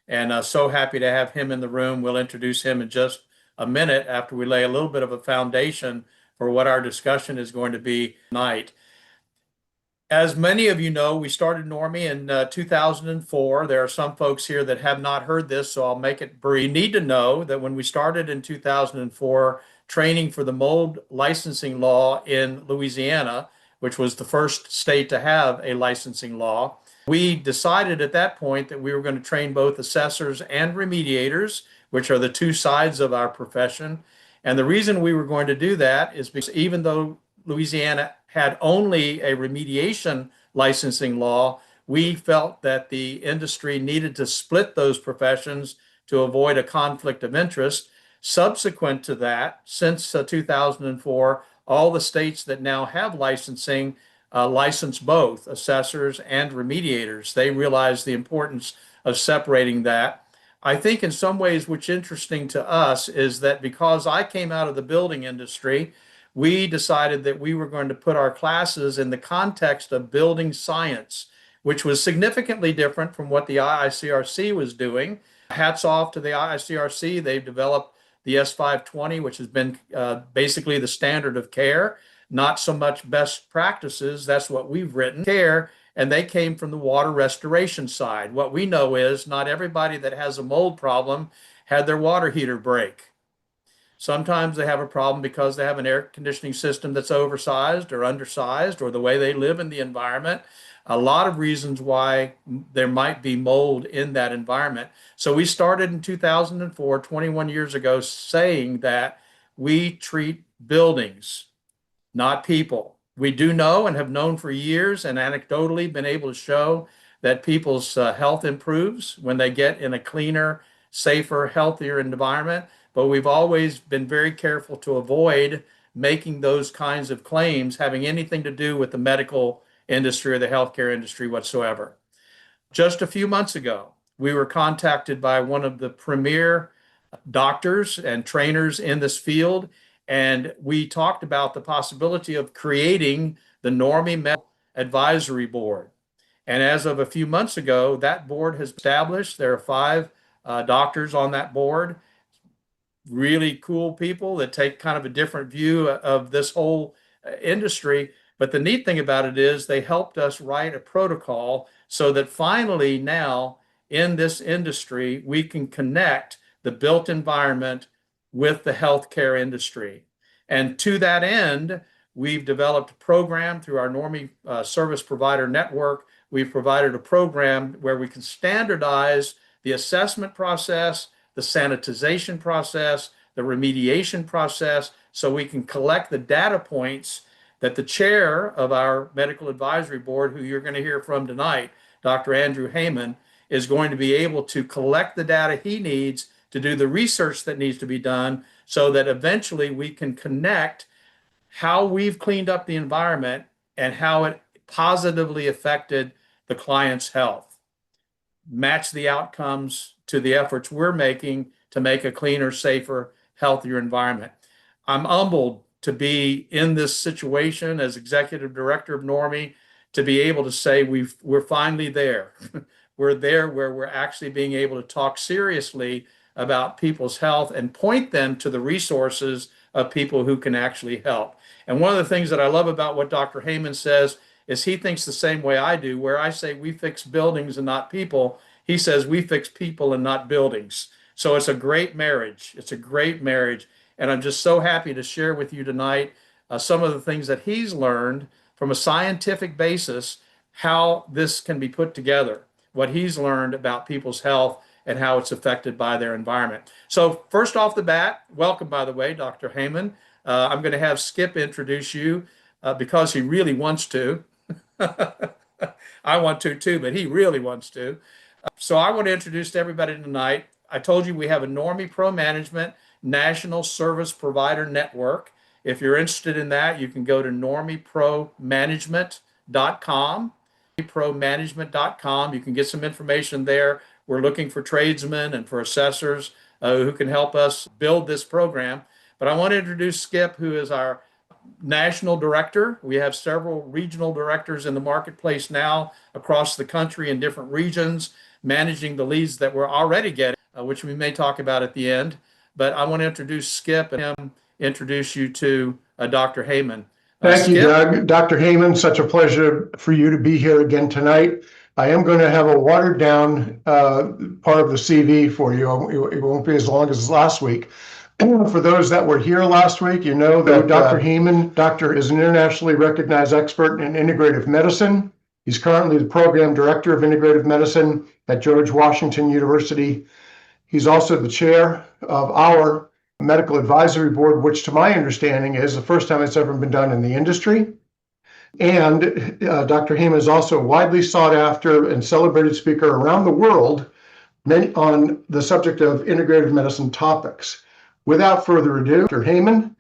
and so happy to have him in the room. We'll introduce him in just a minute after we lay a little bit of a foundation for what our discussion is going to be tonight. As many of you know, we started NORMI in 2004. There are some folks here that have not heard this, so I'll make it brief. You need to know that when we started in 2004, training for the mold licensing law in Louisiana, which was the first state to have a licensing law, we decided at that point that we were going to train both assessors and remediators, which are the two sides of our profession. And the reason we were going to do that is because even though Louisiana had only a remediation licensing law, we felt that the industry needed to split those professions to avoid a conflict of interest. Subsequent to that, since 2004, all the states that now have licensing license both assessors and remediators. They realize the importance of separating that. I think in some ways, what's interesting to us is that because I came out of the building industry, we decided that we were going to put our classes in the context of building science, which was significantly different from what the IICRC was doing. Hats off to the IICRC. They've developed the S520, which has been basically the standard of care, not so much best practices. That's what we've written, care, and they came from the water restoration side. What we know is not everybody that has a mold problem had their water heater break. Sometimes they have a problem because they have an air conditioning system that's oversized or undersized, or the way they live in the environment. A lot of reasons why there might be mold in that environment. So we started in 2004, 21 years ago, saying that we treat buildings, not people. We do know and have known for years and anecdotally been able to show that people's health improves when they get in a cleaner, safer, healthier environment. But we've always been very careful to avoid making those kinds of claims having anything to do with the medical industry or the healthcare industry whatsoever. Just a few months ago, we were contacted by one of the premier doctors and trainers in this field, and we talked about the possibility of creating the NORMI Medical Advisory Board. And as of a few months ago, that board has established. There are 5 doctors on that board, really cool people that take kind of a different view of this whole industry. But the neat thing about it is they helped us write a protocol so that finally now in this industry, we can connect the built environment with the healthcare industry. And to that end, we've developed a program through our NORMI service provider network. We've provided a program where we can standardize the assessment process, the sanitization process, the remediation process, so we can collect the data points that the chair of our medical advisory board, who you're going to hear from tonight, Dr. Andrew Haymon, is going to be able to collect the data he needs to do the research that needs to be done so that eventually we can connect how we've cleaned up the environment and how it positively affected the client's health. Match the outcomes to the efforts we're making to make a cleaner, safer, healthier environment. I'm humbled to be in this situation as executive director of NORMI, to be able to say we're finally there. We're there where we're actually being able to talk seriously about people's health and point them to the resources of people who can actually help. And one of the things that I love about what Dr. Haymon says is he thinks the same way I do, where I say we fix buildings and not people. He says we fix people and not buildings. So it's a great marriage. It's a great marriage. And I'm just so happy to share with you tonight some of the things that he's learned from a scientific basis, how this can be put together, what he's learned about people's health and how it's affected by their environment. So first off the bat, welcome, by the way, Dr. Haymon. I'm going to have Skip introduce you because he really wants to. I want to too, but he really wants to. So I want to introduce to everybody tonight. I told you we have a NORMI Pro Management National Service Provider Network. If you're interested in that, you can go to normipromanagement.com. Promanagement.com. You can get some information there. We're looking for tradesmen and for assessors who can help us build this program. But I want to introduce Skip, who is our national director. We have several regional directors in the marketplace now across the country in different regions. managing the leads that we're already getting, which we may talk about at the end. But I want to introduce Skip and him introduce you to Dr. Heyman. Thank you, Skip? Doug. Dr. Haymon, such a pleasure for you to be here again tonight. I am going to have a watered down part of the CV for you. It won't be as long as last week. For those that were here last week, you know that Dr. Heyman, doctor, is an internationally recognized expert in integrative medicine. He's currently the program director of integrative medicine at George Washington University. He's also the chair of our Medical Advisory Board, which to my understanding is the first time it's ever been done in the industry. And Dr. Haymon is also a widely sought after and celebrated speaker around the world on the subject of integrative medicine topics. Without further ado, Dr. Haymon,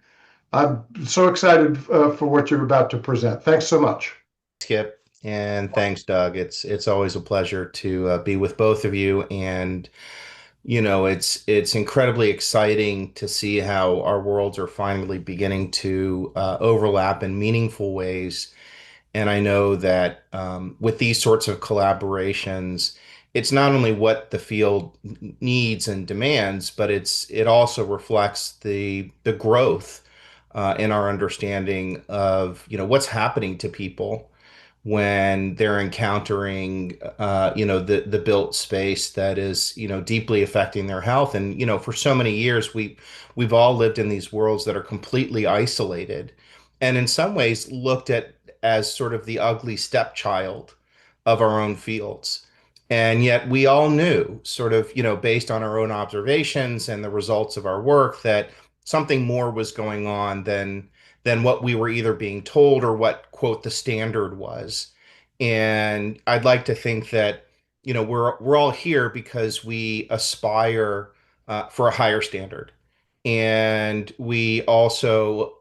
I'm so excited for what you're about to present. Thanks so much. Skip, and thanks, Doug. It's always a pleasure to be with both of you, and it's incredibly exciting to see how our worlds are finally beginning to overlap in meaningful ways. And I know that with these sorts of collaborations, it's not only what the field needs and demands, but it also reflects the growth in our understanding of what's happening to people when they're encountering the built space that is deeply affecting their health. And for so many years we've all lived in these worlds that are completely isolated, and in some ways looked at as sort of the ugly stepchild of our own fields. And yet we all knew, sort of based on our own observations and the results of our work, that something more was going on than what we were either being told or what, quote, the standard was. And I'd like to think that, we're all here because we aspire for a higher standard. And we also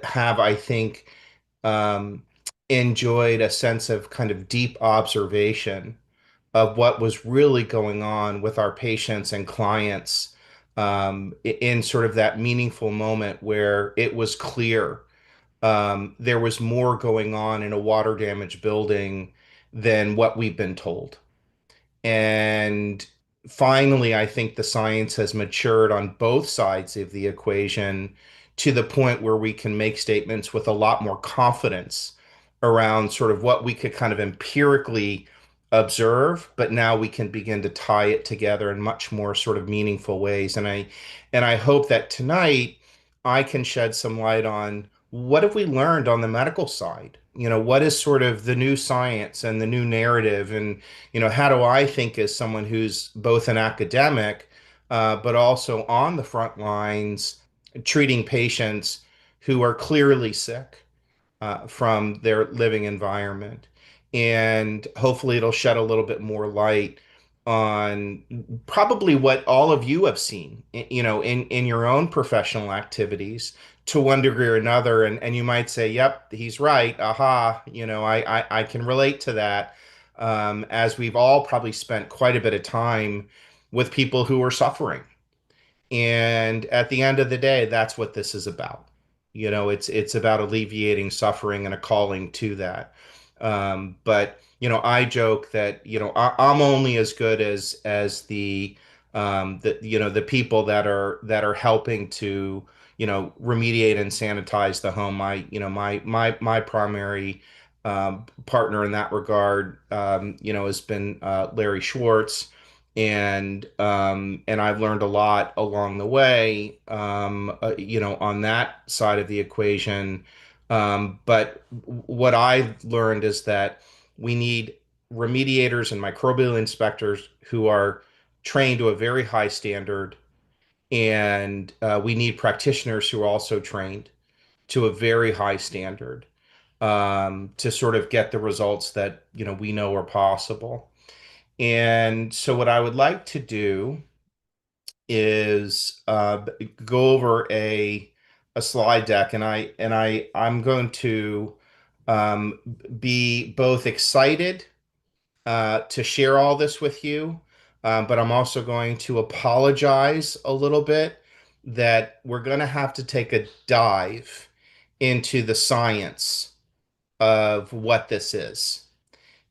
have, I think, um, enjoyed a sense of kind of deep observation of what was really going on with our patients and clients in sort of that meaningful moment where it was clear there was more going on in a water damaged building than what we've been told. And finally, I think the science has matured on both sides of the equation to the point where we can make statements with a lot more confidence around sort of what we could kind of empirically observe, but now we can begin to tie it together in much more sort of meaningful ways. And I hope that tonight I can shed some light on what have we learned on the medical side? What is sort of the new science and the new narrative, and how do I think, as someone who's both an academic, but also on the front lines treating patients who are clearly sick from their living environment. And hopefully it'll shed a little bit more light on probably what all of you have seen, in your own professional activities to one degree or another. And you might say, yep, he's right. Aha, I can relate to that. As we've all probably spent quite a bit of time with people who are suffering. And at the end of the day, that's what this is about. It's about alleviating suffering and a calling to that. But I joke that I'm only as good as the people that are helping to remediate and sanitize the home. My primary partner in that regard has been Larry Schwartz, and I've learned a lot along the way, on that side of the equation. But what I've learned is that we need remediators and microbial inspectors who are trained to a very high standard, and we need practitioners who are also trained to a very high standard to sort of get the results that we know are possible. And so what I would like to do is go over a slide deck, and I'm going to um, be both excited to share all this with you, but I'm also going to apologize a little bit that we're going to have to take a dive into the science of what this is.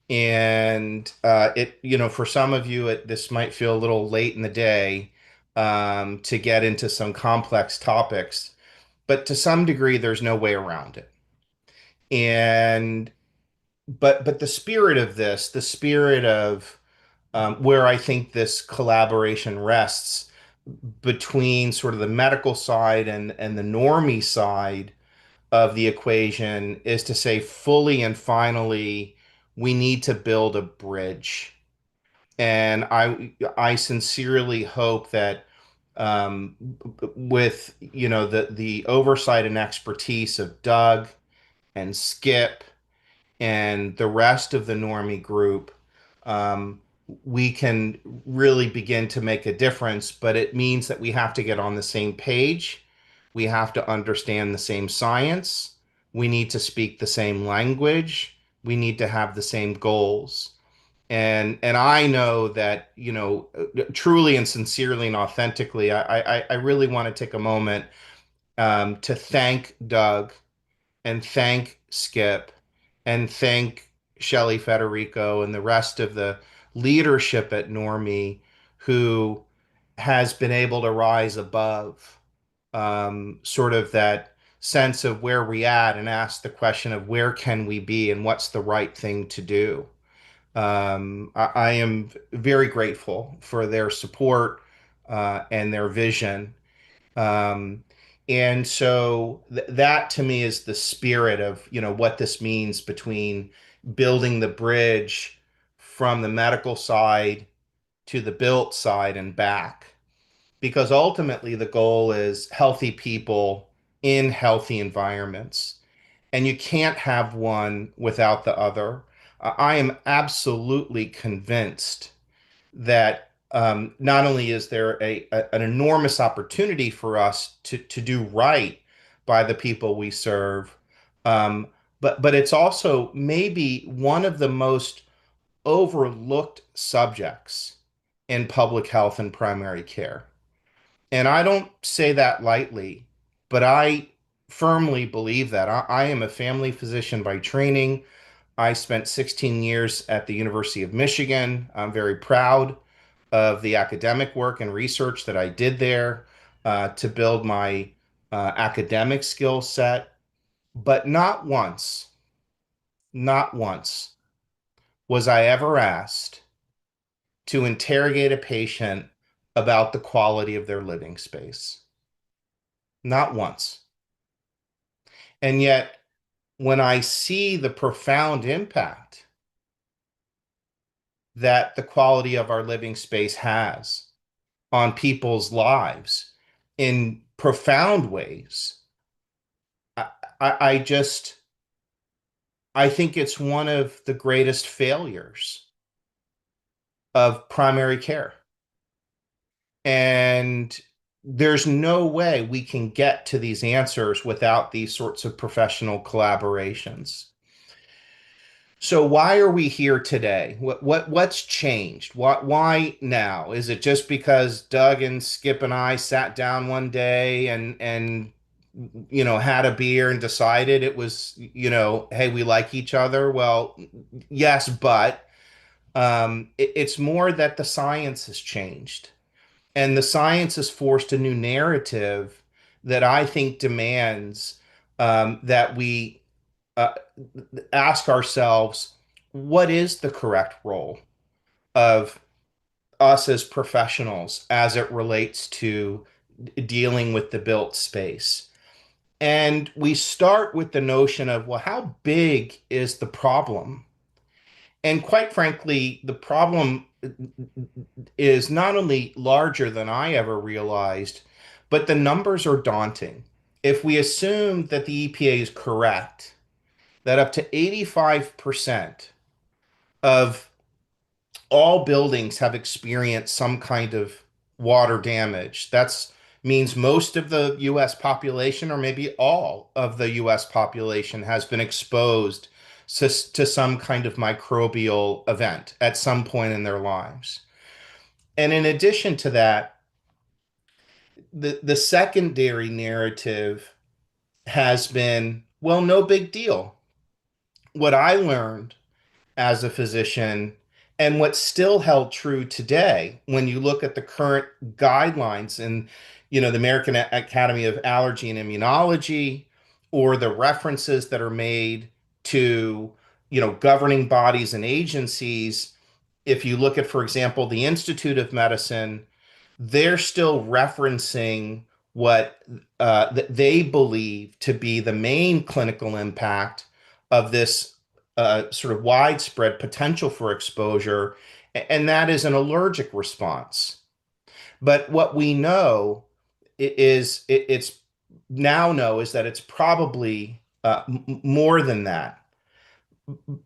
And for some of you, this might feel a little late in the day to get into some complex topics, but to some degree, there's no way around it. And but the spirit of this, the spirit of where I think this collaboration rests between sort of the medical side and the normie side of the equation is to say fully and finally we need to build a bridge. And I sincerely hope that um, with the oversight and expertise of Doug and Skip and the rest of the normie group, um, we can really begin to make a difference. But it means that we have to get on the same page. We have to understand the same science. We need to speak the same language. We need to have the same goals. And I know that, truly and sincerely and authentically, I really want to take a moment to thank Doug and thank Skip and thank Shelley Federico and the rest of the leadership at NORMI who has been able to rise above sort of that sense of where we at and ask the question of where can we be and what's the right thing to do. I am very grateful for their support and their vision. Um, and so that to me is the spirit of, what this means between building the bridge from the medical side to the built side and back. Because ultimately the goal is healthy people in healthy environments. And you can't have one without the other. I am absolutely convinced that not only is there an enormous opportunity for us to do right by the people we serve, um, but it's also maybe one of the most overlooked subjects in public health and primary care. And I don't say that lightly, but I firmly believe that. I am a family physician by training. I spent 16 years at the University of Michigan. I'm very proud of the academic work and research that I did there to build my academic skill set. But not once was I ever asked to interrogate a patient about the quality of their living space. Not once. And yet, when I see the profound impact that the quality of our living space has on people's lives in profound ways, I, I just I think it's one of the greatest failures of primary care. And there's no way we can get to these answers without these sorts of professional collaborations. So why are we here today? What's changed? Why now? Is it just because Doug and Skip and I sat down one day and had a beer and decided it was, hey, we like each other? Well, yes, but it's more that the science has changed. And the science has forced a new narrative that I think demands that we uh, ask ourselves, what is the correct role of us as professionals as it relates to dealing with the built space? And we start with the notion of, well, how big is the problem? And quite frankly, the problem is not only larger than I ever realized, but the numbers are daunting. If we assume that the EPA is correct, that up to 85% of all buildings have experienced some kind of water damage, that means most of the US population, or maybe all of the US population, has been exposed to some kind of microbial event at some point in their lives. And in addition to that, the secondary narrative has been, well, no big deal. What I learned as a physician, and what's still held true today when you look at the current guidelines in, the American Academy of Allergy and Immunology, or the references that are made to, governing bodies and agencies. If you look at, for example, the Institute of Medicine, they're still referencing what they believe to be the main clinical impact of this sort of widespread potential for exposure, and that is an allergic response. But what we know it's now know is that it's probably more than that.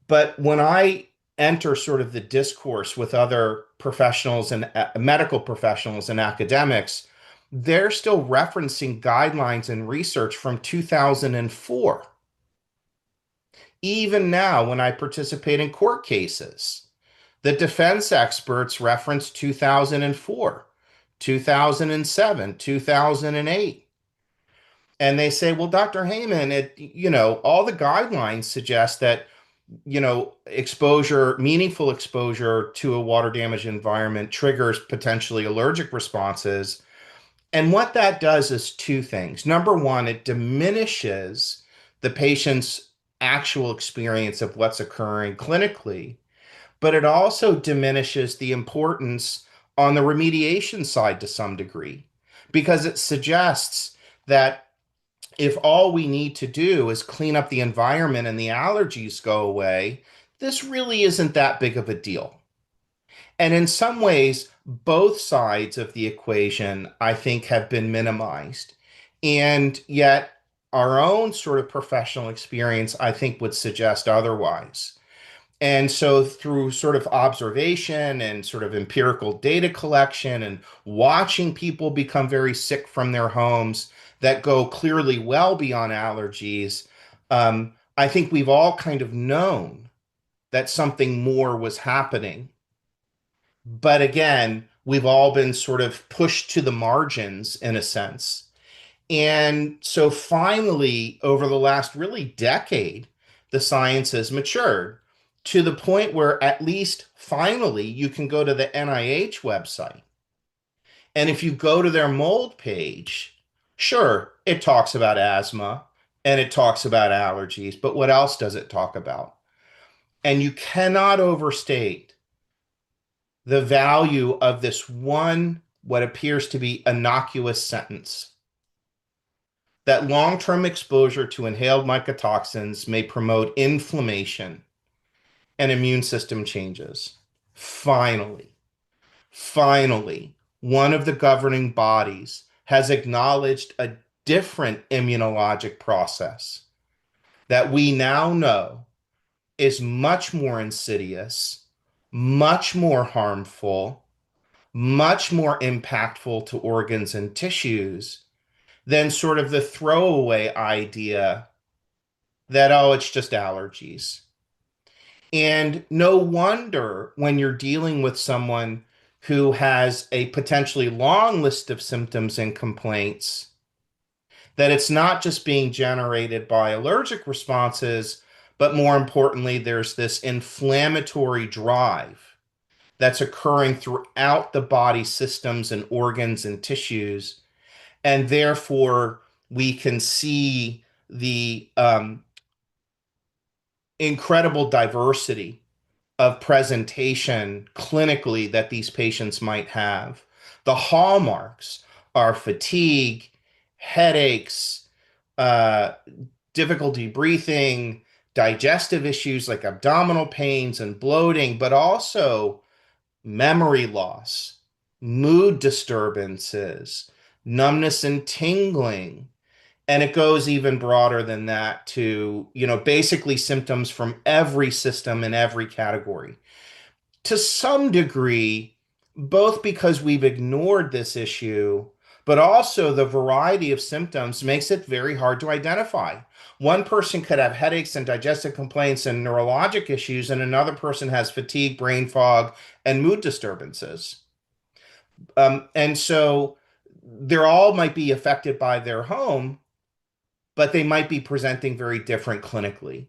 But when I enter sort of the discourse with other professionals and medical professionals and academics, they're still referencing guidelines and research from 2004. Even now, when I participate in court cases, the defense experts reference 2004, 2007, 2008. And they say, well, Dr. Heyman, all the guidelines suggest that, exposure, meaningful exposure to a water damaged environment triggers potentially allergic responses. And what that does is two things. Number one, it diminishes the patient's actual experience of what's occurring clinically, but it also diminishes the importance on the remediation side to some degree, because it suggests that if all we need to do is clean up the environment and the allergies go away, this really isn't that big of a deal. And in some ways, both sides of the equation, I think, have been minimized. And yet, our own sort of professional experience, I think, would suggest otherwise. And so, through sort of observation and sort of empirical data collection and watching people become very sick from their homes that go clearly well beyond allergies, I think we've all kind of known that something more was happening. But again, we've all been sort of pushed to the margins in a sense. And so finally, over the last really decade, the science has matured to the point where at least finally you can go to the NIH website. And if you go to their mold page, sure, it talks about asthma and it talks about allergies, but what else does it talk about? And you cannot overstate the value of this one, what appears to be innocuous sentence, that long-term exposure to inhaled mycotoxins may promote inflammation and immune system changes. Finally, one of the governing bodies has acknowledged a different immunologic process that we now know is much more insidious, much more harmful, much more impactful to organs and tissues than sort of the throwaway idea that, oh, it's just allergies. And no wonder when you're dealing with someone who has a potentially long list of symptoms and complaints, that it's not just being generated by allergic responses, but more importantly, there's this inflammatory drive that's occurring throughout the body systems and organs and tissues. And therefore, we can see the incredible diversity of presentation clinically that these patients might have. The hallmarks are fatigue, headaches, difficulty breathing, digestive issues like abdominal pains and bloating, but also memory loss, mood disturbances, numbness and tingling. And it goes even broader than that to, basically symptoms from every system in every category. To some degree, both because we've ignored this issue, but also the variety of symptoms makes it very hard to identify. One person could have headaches and digestive complaints and neurologic issues, and another person has fatigue, brain fog, and mood disturbances. And so they all might be affected by their home, but they might be presenting very different clinically.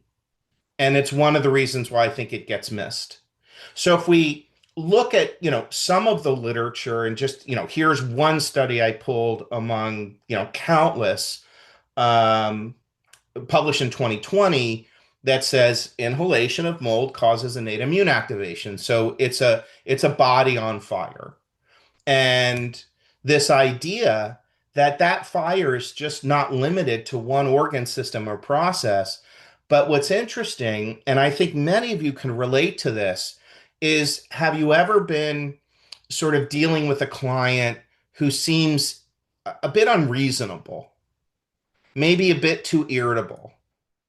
And it's one of the reasons why I think it gets missed. So if we look at, some of the literature and just, here's one study I pulled among, countless, um, published in 2020, that says inhalation of mold causes innate immune activation. So it's a body on fire. And this idea that that fire is just not limited to one organ system or process. But what's interesting, and I think many of you can relate to this, is have you ever been sort of dealing with a client who seems a bit unreasonable, maybe a bit too irritable,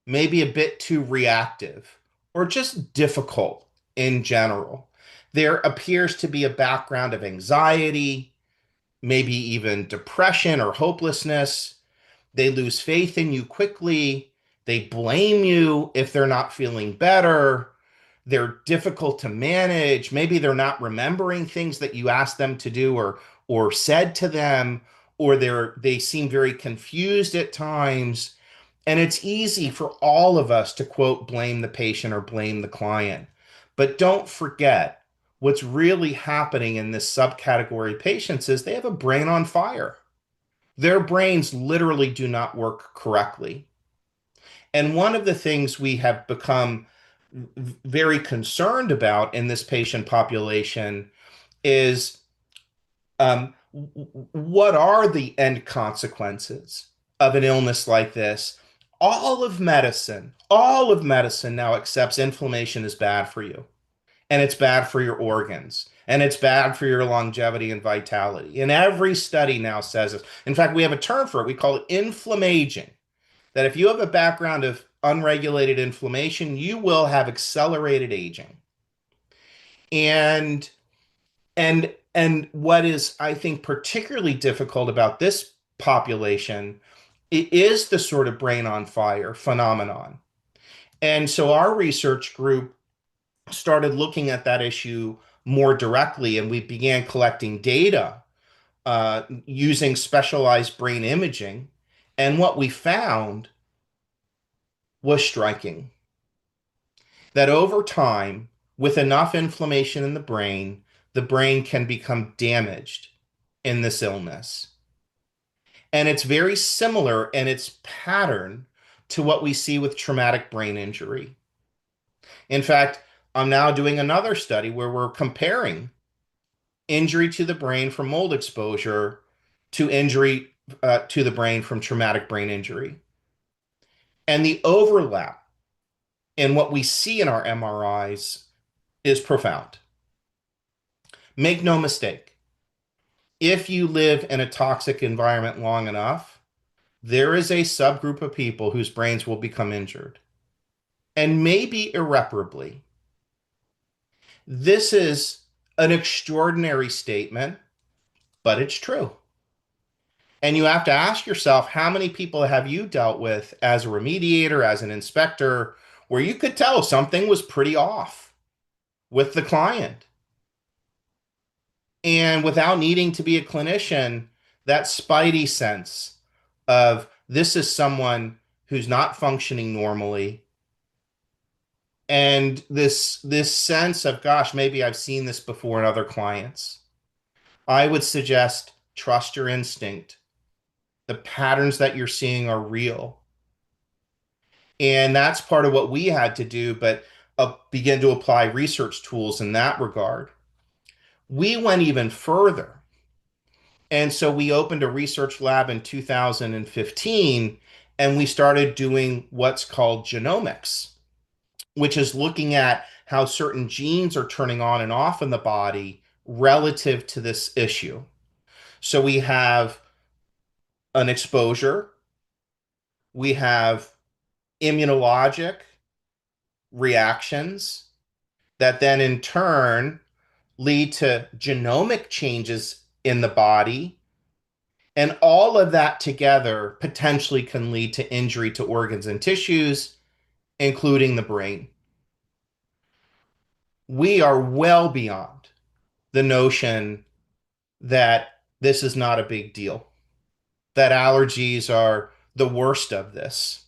maybe a bit too reactive, or just difficult in general? There appears to be a background of anxiety, maybe even depression or hopelessness. They lose faith in you quickly. They blame you if they're not feeling better. They're difficult to manage. Maybe they're not remembering things that you asked them to do or said to them, or they seem very confused at times. And it's easy for all of us to quote blame the patient or blame the client. But don't forget, what's really happening in this subcategory of patients is they have a brain on fire. Their brains literally do not work correctly. And one of the things we have become very concerned about in this patient population is, what are the end consequences of an illness like this? All of medicine now accepts inflammation is bad for you, and it's bad for your organs, and it's bad for your longevity and vitality. And every study now says this. In fact, we have a term for it. We call it inflammaging. That if you have a background of unregulated inflammation, you will have accelerated aging. And and what is, I think, particularly difficult about this population, it is the sort of brain on fire phenomenon. And so our research group started looking at that issue more directly, and we began collecting data using specialized brain imaging. And what we found was striking, that over time, with enough inflammation in the brain can become damaged in this illness. And it's very similar in its pattern to what we see with traumatic brain injury. In fact, I'm now doing another study where we're comparing injury to the brain from mold exposure to injury to the brain from traumatic brain injury. And the overlap in what we see in our MRIs is profound. Make no mistake, if you live in a toxic environment long enough, there is a subgroup of people whose brains will become injured, and maybe irreparably. This is an extraordinary statement, but it's true. And you have to ask yourself, how many people have you dealt with as a remediator, as an inspector, where you could tell something was pretty off with the client? And without needing to be a clinician, that spidey sense of this is someone who's not functioning normally, and this sense of, gosh, maybe I've seen this before in other clients. I would suggest trust your instinct. The patterns that you're seeing are real. And that's part of what we had to do, but begin to apply research tools in that regard. We went even further. And so we opened a research lab in 2015, and we started doing what's called genomics, which is looking at how certain genes are turning on and off in the body relative to this issue. So we have an exposure, we have immunologic reactions that then in turn lead to genomic changes in the body. And all of that together potentially can lead to injury to organs and tissues, including the brain. We are well beyond the notion that this is not a big deal, that allergies are the worst of this.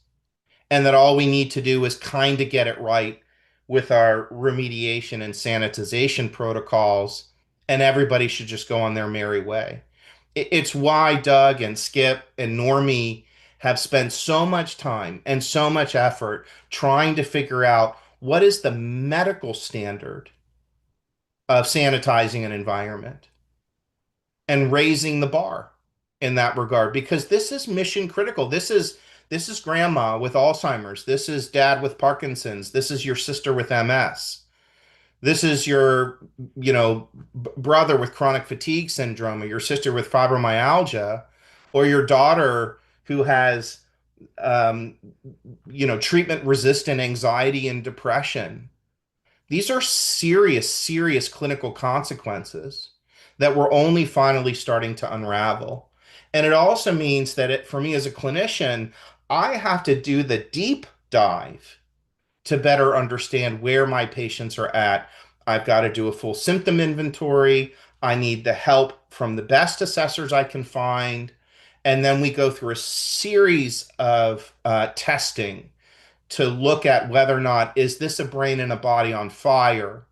and that all we need to do is kind of get it right with our remediation and sanitization protocols, and everybody should just go on their merry way. It's why Doug and Skip and Normie have spent so much time and so much effort trying to figure out what is the medical standard of sanitizing an environment and raising the bar in that regard, because this is mission critical. This is grandma with Alzheimer's. This is dad with Parkinson's. This is your sister with MS. This is your, brother with chronic fatigue syndrome, or your sister with fibromyalgia, or your daughter who has, um, treatment resistant anxiety and depression. These are serious, serious clinical consequences that we're only finally starting to unravel. And it also means that for me as a clinician, I have to do the deep dive to better understand where my patients are at. I've got to do a full symptom inventory. I need the help from the best assessors I can find. And then we go through a series of testing to look at whether or not is this a brain and a body on fire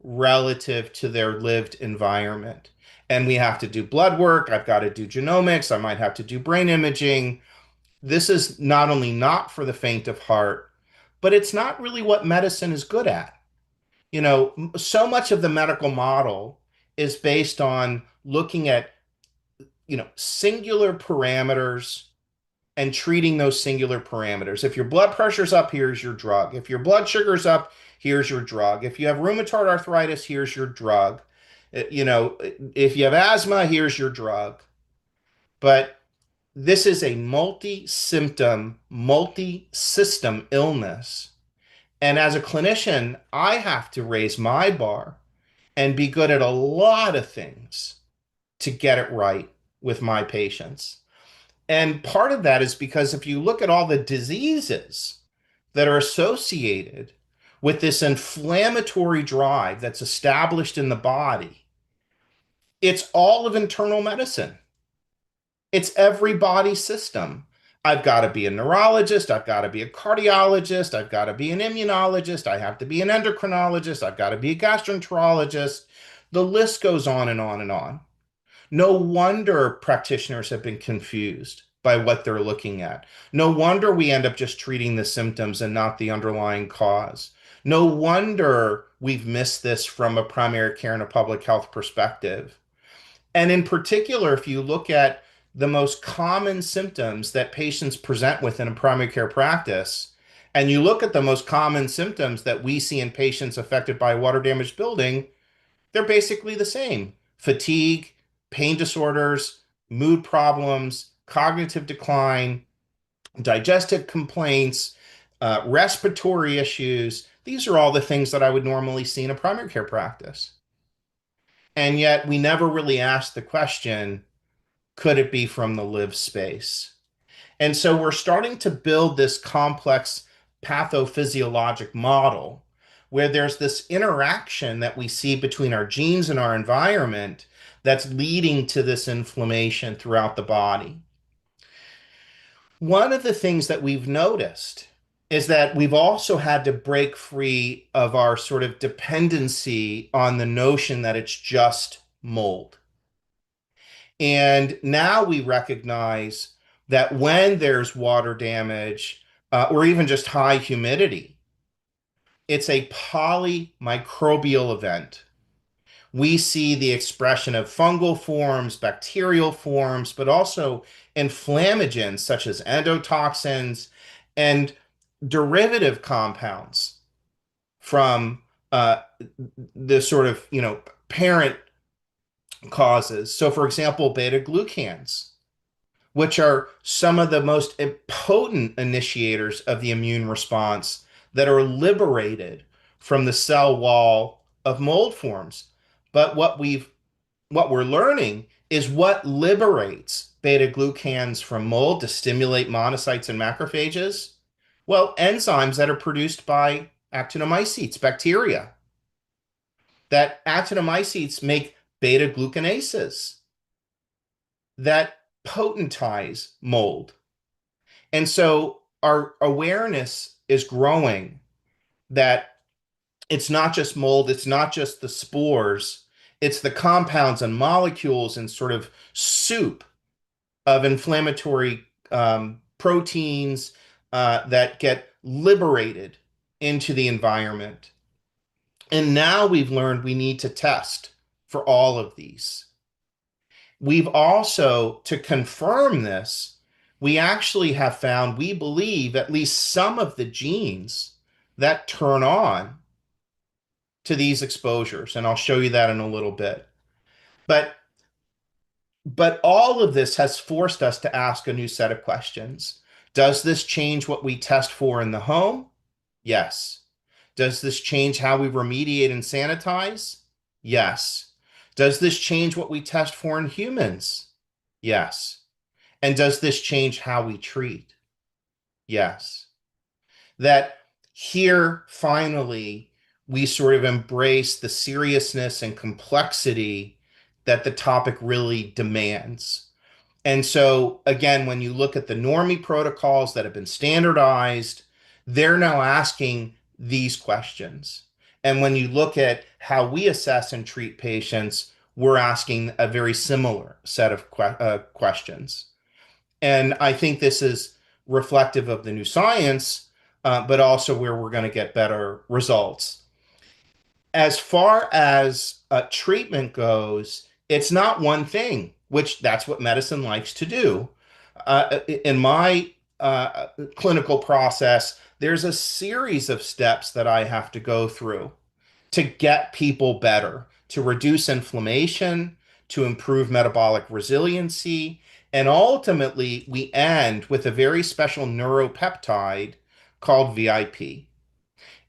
relative to their lived environment. And we have to do blood work. I've got to do genomics. I might have to do brain imaging. This is not only not for the faint of heart, but it's not really what medicine is good at. So much of the medical model is based on looking at, singular parameters and treating those singular parameters. If your blood pressure's up, here's your drug. If your blood sugar's up, here's your drug. If you have rheumatoid arthritis, here's your drug. If you have asthma, here's your drug. But this is a multi-symptom, multi-system illness. And as a clinician, I have to raise my bar and be good at a lot of things to get it right with my patients. And part of that is because if you look at all the diseases that are associated with this inflammatory drive that's established in the body, it's all of internal medicine. It's every body system. I've got to be a neurologist. I've got to be a cardiologist. I've got to be an immunologist. I have to be an endocrinologist. I've got to be a gastroenterologist. The list goes on and on and on. No wonder practitioners have been confused by what they're looking at. No wonder we end up just treating the symptoms and not the underlying cause. No wonder we've missed this from a primary care and a public health perspective. And in particular, if you look at the most common symptoms that patients present with in a primary care practice, and you look at the most common symptoms that we see in patients affected by a water damaged building, they're basically the same: fatigue, pain disorders, mood problems, cognitive decline, digestive complaints, respiratory issues. These are all the things that I would normally see in a primary care practice. And yet we never really ask the question, could it be from the live space? And so we're starting to build this complex pathophysiologic model where there's this interaction that we see between our genes and our environment that's leading to this inflammation throughout the body. One of the things that we've noticed is that we've also had to break free of our sort of dependency on the notion that it's just mold. And now we recognize that when there's water damage, or even just high humidity, it's a polymicrobial event. We see the expression of fungal forms, bacterial forms, but also inflammagens such as endotoxins and derivative compounds from the sort of, parent causes. So, for example, beta glucans, which are some of the most potent initiators of the immune response that are liberated from the cell wall of mold forms. But what we're learning is what liberates beta glucans from mold to stimulate monocytes and macrophages. Well, enzymes that are produced by actinomycetes, bacteria. That actinomycetes make beta glucanases that potentize mold. And so our awareness is growing that it's not just mold, it's not just the spores, it's the compounds and molecules and sort of soup of inflammatory proteins that get liberated into the environment. And now we've learned we need to test for all of these. We've also, to confirm this, we actually have found, we believe, at least some of the genes that turn on to these exposures. And I'll show you that in a little bit. But all of this has forced us to ask a new set of questions. Does this change what we test for in the home? Yes. Does this change how we remediate and sanitize? Yes. Does this change what we test for in humans? Yes. And does this change how we treat? Yes. That here, finally, we sort of embrace the seriousness and complexity that the topic really demands. And so, again, when you look at the NORMI protocols that have been standardized, they're now asking these questions. And when you look at how we assess and treat patients, we're asking a very similar set of questions. And I think this is reflective of the new science, but also where we're going to get better results. As far as treatment goes, it's not one thing, which that's what medicine likes to do. In my clinical process, there's a series of steps that I have to go through to get people better, to reduce inflammation, to improve metabolic resiliency, and ultimately we end with a very special neuropeptide called VIP.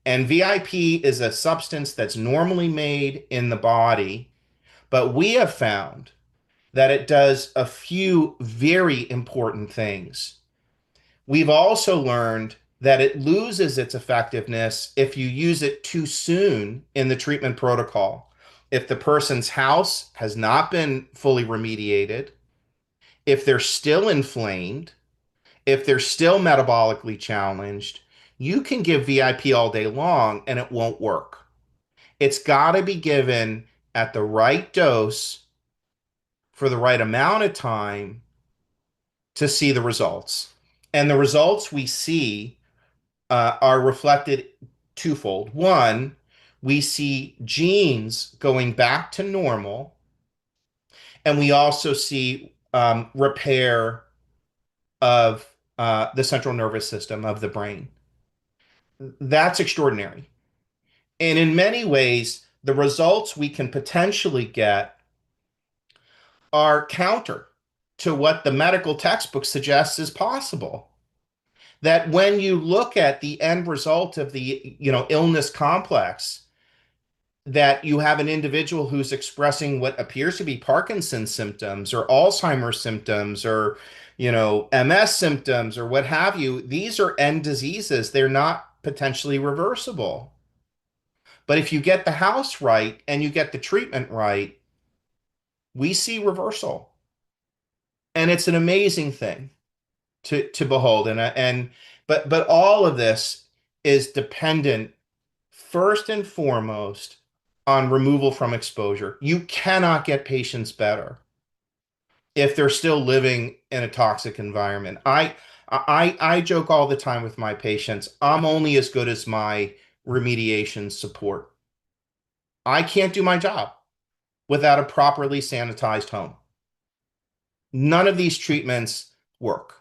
And VIP is a substance that's normally made in the body, but we have found that it does a few very important things. We've also learned that it loses its effectiveness if you use it too soon in the treatment protocol. If the person's house has not been fully remediated, if they're still inflamed, if they're still metabolically challenged, you can give VIP all day long and it won't work. It's got to be given at the right dose for the right amount of time to see the results. And the results we see are reflected twofold. One, we see genes going back to normal, and we also see repair of the central nervous system of the brain. That's extraordinary. And in many ways, the results we can potentially get are counter to what the medical textbook suggests is possible. That when you look at the end result of the illness complex, that you have an individual who's expressing what appears to be Parkinson's symptoms or Alzheimer's symptoms or MS symptoms or what have you, these are end diseases. They're not potentially reversible. But if you get the house right and you get the treatment right, we see reversal. And it's an amazing thing to behold. But all of this is dependent first and foremost on removal from exposure. You cannot get patients better if they're still living in a toxic environment. I joke all the time with my patients, I'm only as good as my remediation support. I can't do my job without a properly sanitized home. None of these treatments work.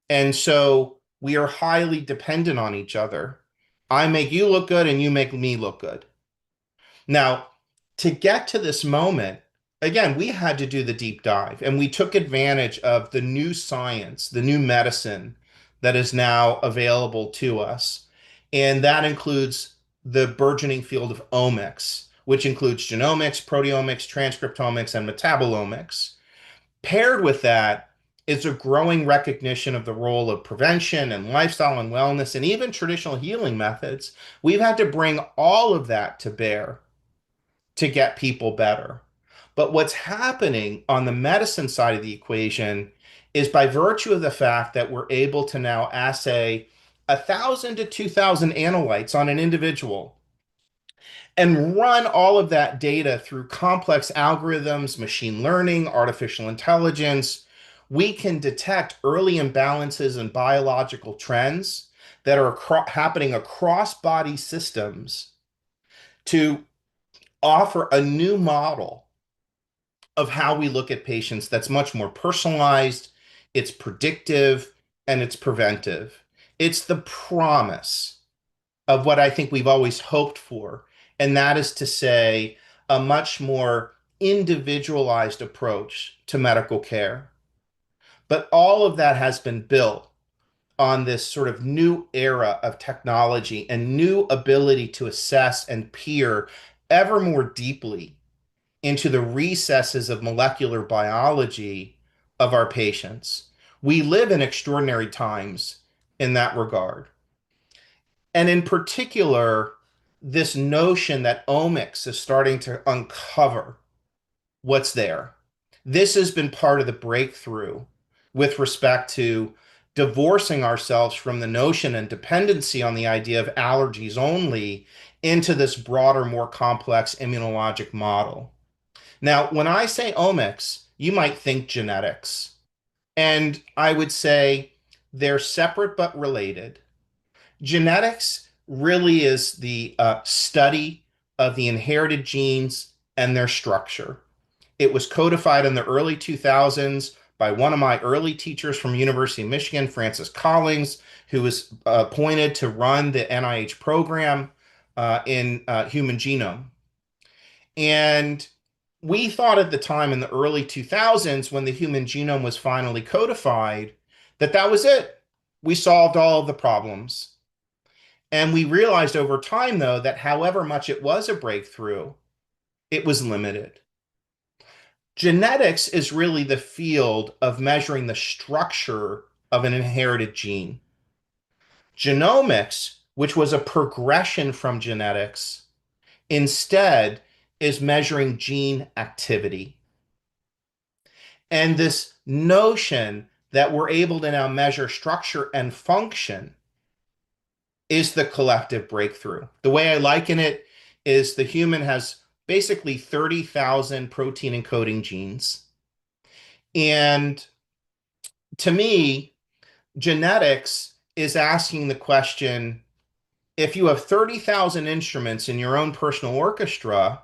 And so we are highly dependent on each other. I make you look good and you make me look good. Now, to get to this moment, again, we had to do the deep dive and we took advantage of the new science, the new medicine that is now available to us. And that includes the burgeoning field of omics, which includes genomics, proteomics, transcriptomics, and metabolomics. Paired with that is a growing recognition of the role of prevention and lifestyle and wellness and even traditional healing methods. We've had to bring all of that to bear to get people better. But what's happening on the medicine side of the equation is by virtue of the fact that we're able to now assay 1,000 to 2,000 analytes on an individual and run all of that data through complex algorithms, machine learning, artificial intelligence, we can detect early imbalances in biological trends that are happening across body systems to offer a new model of how we look at patients that's much more personalized, it's predictive, and it's preventive. It's the promise of what I think we've always hoped for, and that is to say, a much more individualized approach to medical care. But all of that has been built on this sort of new era of technology and new ability to assess and peer ever more deeply into the recesses of molecular biology of our patients. We live in extraordinary times in that regard. And in particular, this notion that omics is starting to uncover what's there. This has been part of the breakthrough with respect to divorcing ourselves from the notion and dependency on the idea of allergies only into this broader, more complex immunologic model. Now, when I say omics, you might think genetics. And I would say they're separate but related. Genetics really is the study of the inherited genes and their structure. It was codified in the early 2000s by one of my early teachers from University of Michigan, Francis Collings, who was appointed to run the NIH program in human genome. And we thought at the time in the early 2000s, when the human genome was finally codified, that that was it. We solved all of the problems. And we realized over time, though, that however much it was a breakthrough, it was limited. Genetics is really the field of measuring the structure of an inherited gene. Genomics, which was a progression from genetics, instead is measuring gene activity. And this notion that we're able to now measure structure and function is the collective breakthrough. The way I liken it is the human has basically 30,000 protein encoding genes. And to me, genetics is asking the question, if you have 30,000 instruments in your own personal orchestra,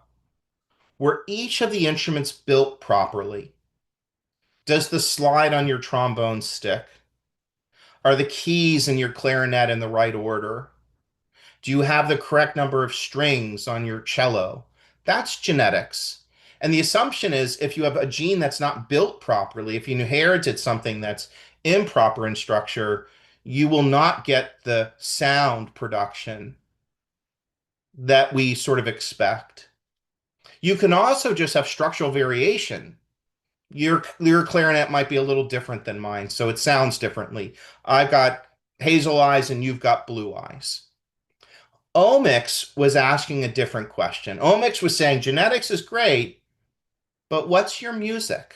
were each of the instruments built properly? Does the slide on your trombone stick? Are the keys in your clarinet in the right order? Do you have the correct number of strings on your cello? That's genetics. And the assumption is if you have a gene that's not built properly, if you inherited something that's improper in structure, you will not get the sound production that we sort of expect. You can also just have structural variation. Your clarinet might be a little different than mine, so it sounds differently. I've got hazel eyes and you've got blue eyes. Omics was asking a different question. Omics was saying genetics is great, but what's your music?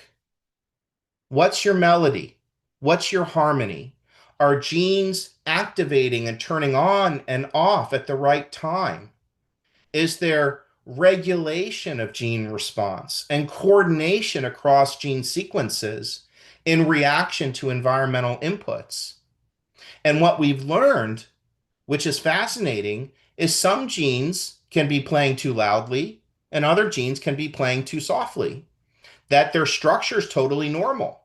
What's your melody? What's your harmony? Are genes activating and turning on and off at the right time? Is there regulation of gene response and coordination across gene sequences in reaction to environmental inputs? And what we've learned, which is fascinating, is some genes can be playing too loudly and other genes can be playing too softly, that their structure is totally normal,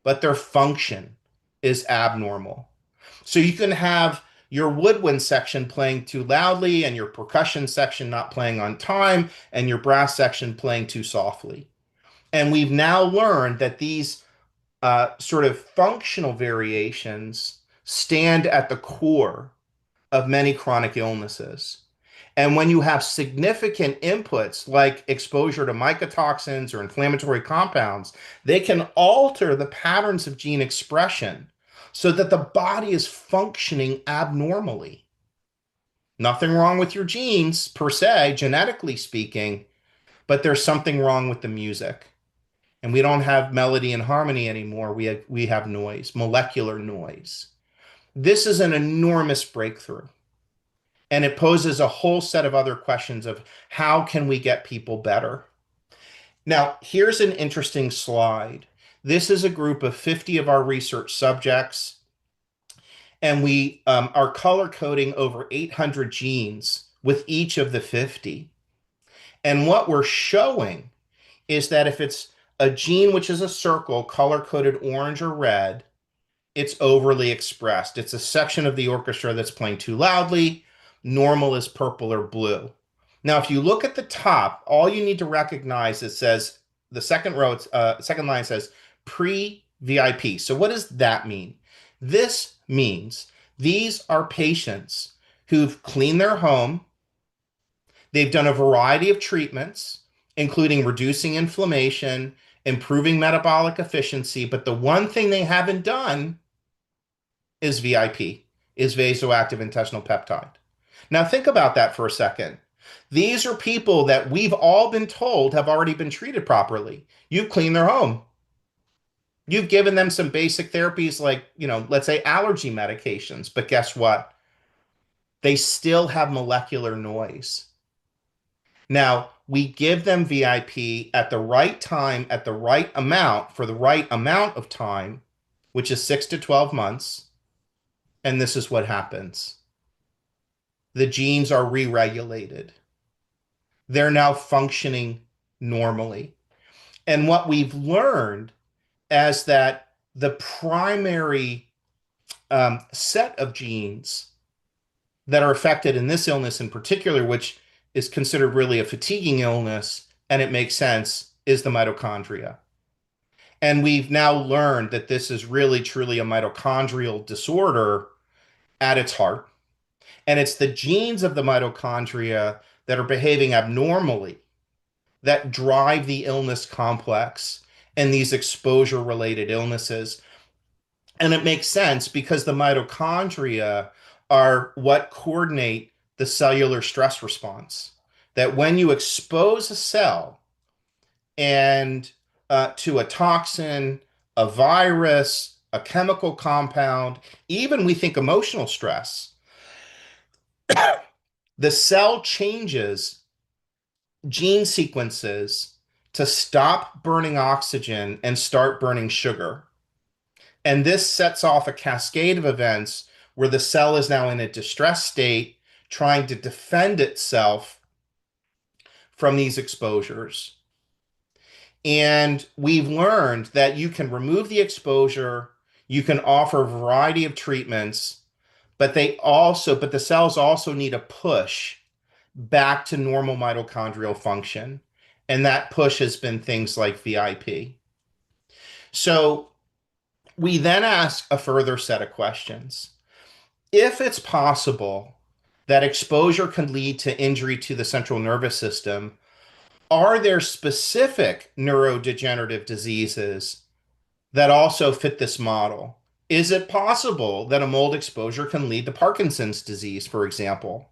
but their function is abnormal. So you can have your woodwind section playing too loudly and your percussion section not playing on time and your brass section playing too softly. And we've now learned that these sort of functional variations stand at the core of many chronic illnesses. And when you have significant inputs like exposure to mycotoxins or inflammatory compounds, they can alter the patterns of gene expression so that the body is functioning abnormally. Nothing wrong with your genes per se, genetically speaking, but there's something wrong with the music. And we don't have melody and harmony anymore. We have noise, molecular noise. This is an enormous breakthrough. And it poses a whole set of other questions of how can we get people better? Now, here's an interesting slide. This is a group of 50 of our research subjects, and we are color coding over 800 genes with each of the 50. And what we're showing is that if it's a gene which is a circle color coded orange or red, it's overly expressed. It's a section of the orchestra that's playing too loudly. Normal is purple or blue. Now, if you look at the top, all you need to recognize, it says the second row, second line says pre-VIP. So what does that mean? This means these are patients who've cleaned their home. They've done a variety of treatments, including reducing inflammation, improving metabolic efficiency. But the one thing they haven't done is VIP, is vasoactive intestinal peptide. Now think about that for a second. These are people that we've all been told have already been treated properly. You've cleaned their home. You've given them some basic therapies like, let's say allergy medications. But guess what? They still have molecular noise. Now, we give them VIP at the right time, at the right amount, for the right amount of time, which is 6 to 12 months. And this is what happens. The genes are re-regulated. They're now functioning normally. And what we've learned is that the primary set of genes that are affected in this illness in particular, which is considered really a fatiguing illness, and it makes sense, is the mitochondria. And we've now learned that this is really truly a mitochondrial disorder at its heart. And it's the genes of the mitochondria that are behaving abnormally that drive the illness complex and these exposure-related illnesses. And it makes sense because the mitochondria are what coordinate the cellular stress response. That when you expose a cell and to a toxin, a virus, a chemical compound, even we think emotional stress, the cell changes gene sequences to stop burning oxygen and start burning sugar. And this sets off a cascade of events where the cell is now in a distressed state, trying to defend itself from these exposures. And we've learned that you can remove the exposure, you can offer a variety of treatments, but the cells also need a push back to normal mitochondrial function. And that push has been things like VIP. So we then ask a further set of questions. If it's possible that exposure can lead to injury to the central nervous system, are there specific neurodegenerative diseases that also fit this model? Is it possible that a mold exposure can lead to Parkinson's disease, for example?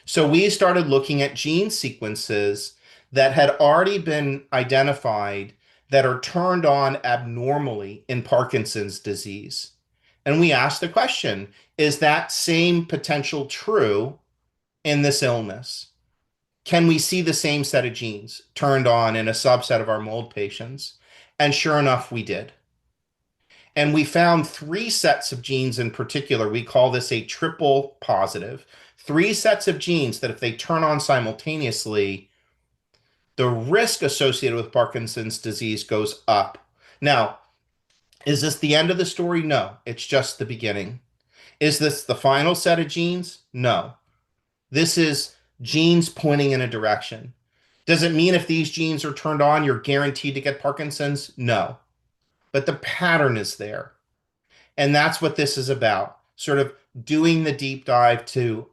So we started looking at gene sequences that had already been identified that are turned on abnormally in Parkinson's disease. And we asked the question, is that same potential true in this illness? Can we see the same set of genes turned on in a subset of our mold patients? And sure enough, we did. And we found 3 sets of genes in particular. We call this a triple positive. 3 sets of genes that if they turn on simultaneously, the risk associated with Parkinson's disease goes up. Now, is this the end of the story? No, it's just the beginning. Is this the final set of genes? No. This is genes pointing in a direction. Does it mean if these genes are turned on, you're guaranteed to get Parkinson's? No. But the pattern is there. And that's what this is about, sort of doing the deep dive to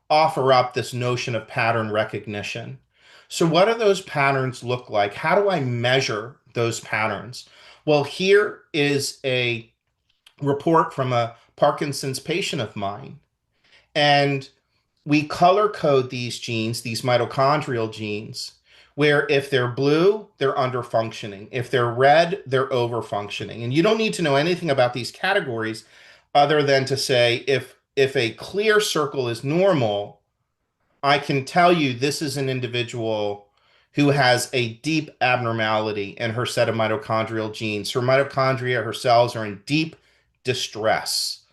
offer up this notion of pattern recognition. So what do those patterns look like? How do I measure those patterns? Well, here is a report from a Parkinson's patient of mine. And we color code these genes, these mitochondrial genes, where if they're blue, they're under functioning. If they're red, they're over functioning. And you don't need to know anything about these categories other than to say if a clear circle is normal, I can tell you this is an individual who has a deep abnormality in her set of mitochondrial genes. Her mitochondria, her cells are in deep distress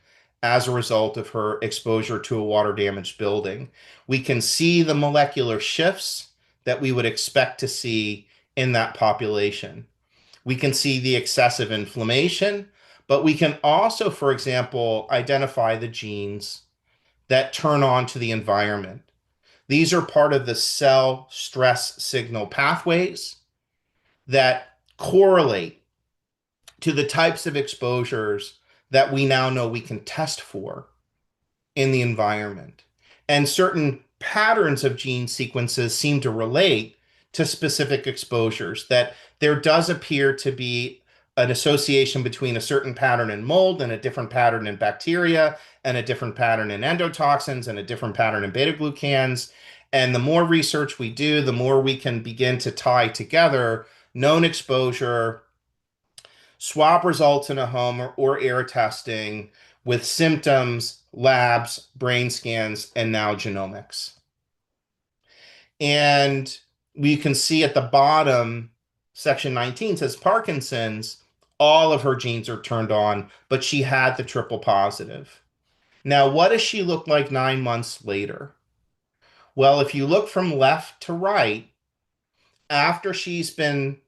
as a result of her exposure to a water damaged building. We can see the molecular shifts that we would expect to see in that population. We can see the excessive inflammation, but we can also, for example, identify the genes that turn on to the environment. These are part of the cell stress signal pathways that correlate to the types of exposures that we now know we can test for in the environment. And certain patterns of gene sequences seem to relate to specific exposures, that there does appear to be an association between a certain pattern in mold and a different pattern in bacteria and a different pattern in endotoxins and a different pattern in beta-glucans. And the more research we do, the more we can begin to tie together known exposure, swab results in a home or air testing with symptoms, labs, brain scans, and now genomics. And we can see at the bottom, section 19 says Parkinson's, all of her genes are turned on, but she had the triple positive. Now, what does she look like 9 months later? Well, if you look from left to right, after she's gone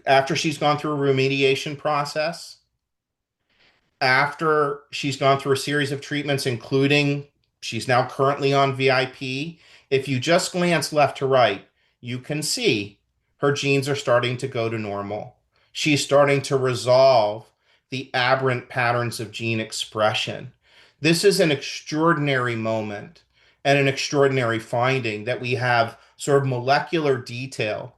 through a remediation process, after she's gone through a series of treatments, including she's now currently on VIP, if you just glance left to right, you can see her genes are starting to go to normal. She's starting to resolve the aberrant patterns of gene expression. This is an extraordinary moment and an extraordinary finding that we have sort of molecular detail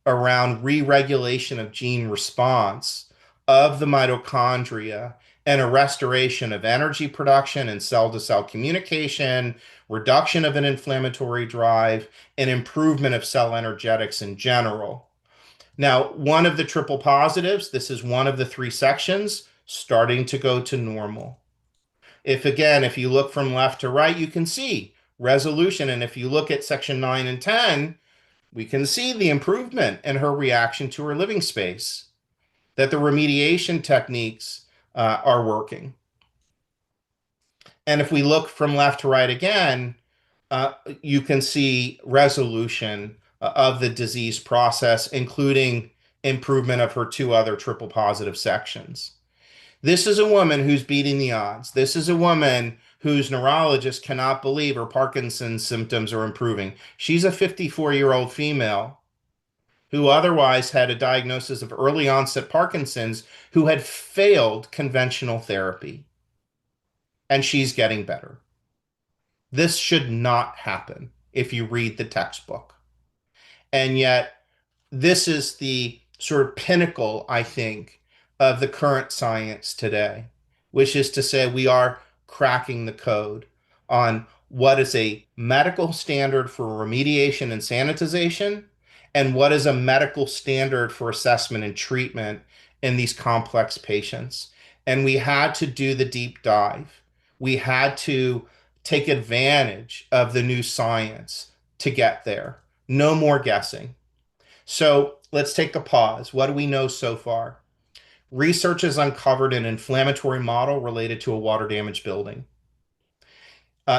around re-regulation of gene response of the mitochondria and a restoration of energy production and cell-to-cell communication, reduction of an inflammatory drive, and improvement of cell energetics in general. Now, one of the triple positives, this is one of the 3 sections, starting to go to normal. If you look from left to right, you can see resolution. And if you look at section 9 and 10, we can see the improvement in her reaction to her living space, that the remediation techniques are working. And if we look from left to right again, you can see resolution of the disease process, including improvement of her 2 other triple positive sections. This is a woman who's beating the odds. This is a woman whose neurologist cannot believe her Parkinson's symptoms are improving. She's a 54-year-old female who otherwise had a diagnosis of early onset Parkinson's, who had failed conventional therapy. And she's getting better. This should not happen if you read the textbook. And yet, this is the sort of pinnacle, I think, of the current science today, which is to say we are cracking the code on what is a medical standard for remediation and sanitization, and what is a medical standard for assessment and treatment in these complex patients. And we had to do the deep dive. We had to take advantage of the new science to get there. No more guessing. So let's take a pause. What do we know so far? Research has uncovered an inflammatory model related to a water damaged building.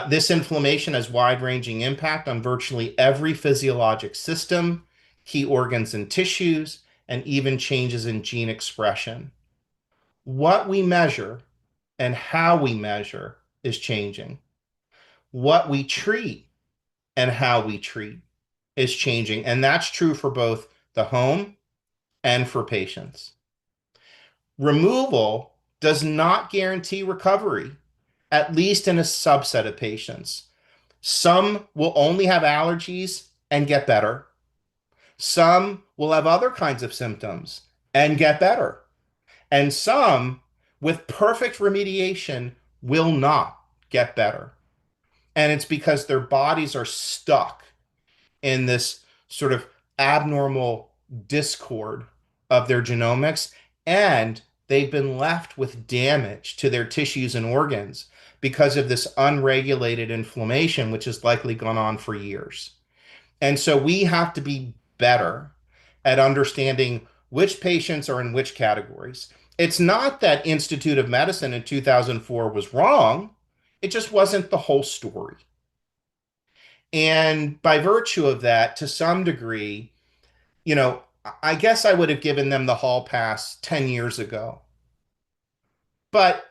This inflammation has wide-ranging impact on virtually every physiologic system, key organs and tissues, and even changes in gene expression. What we measure and how we measure is changing. What we treat and how we treat is changing, and that's true for both the home and for patients. Removal does not guarantee recovery, at least in a subset of patients. Some will only have allergies and get better. Some will have other kinds of symptoms and get better. And some, with perfect remediation, will not get better. And it's because their bodies are stuck in this sort of abnormal discord of their genomics, and they've been left with damage to their tissues and organs because of this unregulated inflammation, which has likely gone on for years. And so we have to be better at understanding which patients are in which categories. It's not that Institute of Medicine in 2004 was wrong, it just wasn't the whole story. And by virtue of that, to some degree, you know, I guess I would have given them the hall pass 10 years ago. But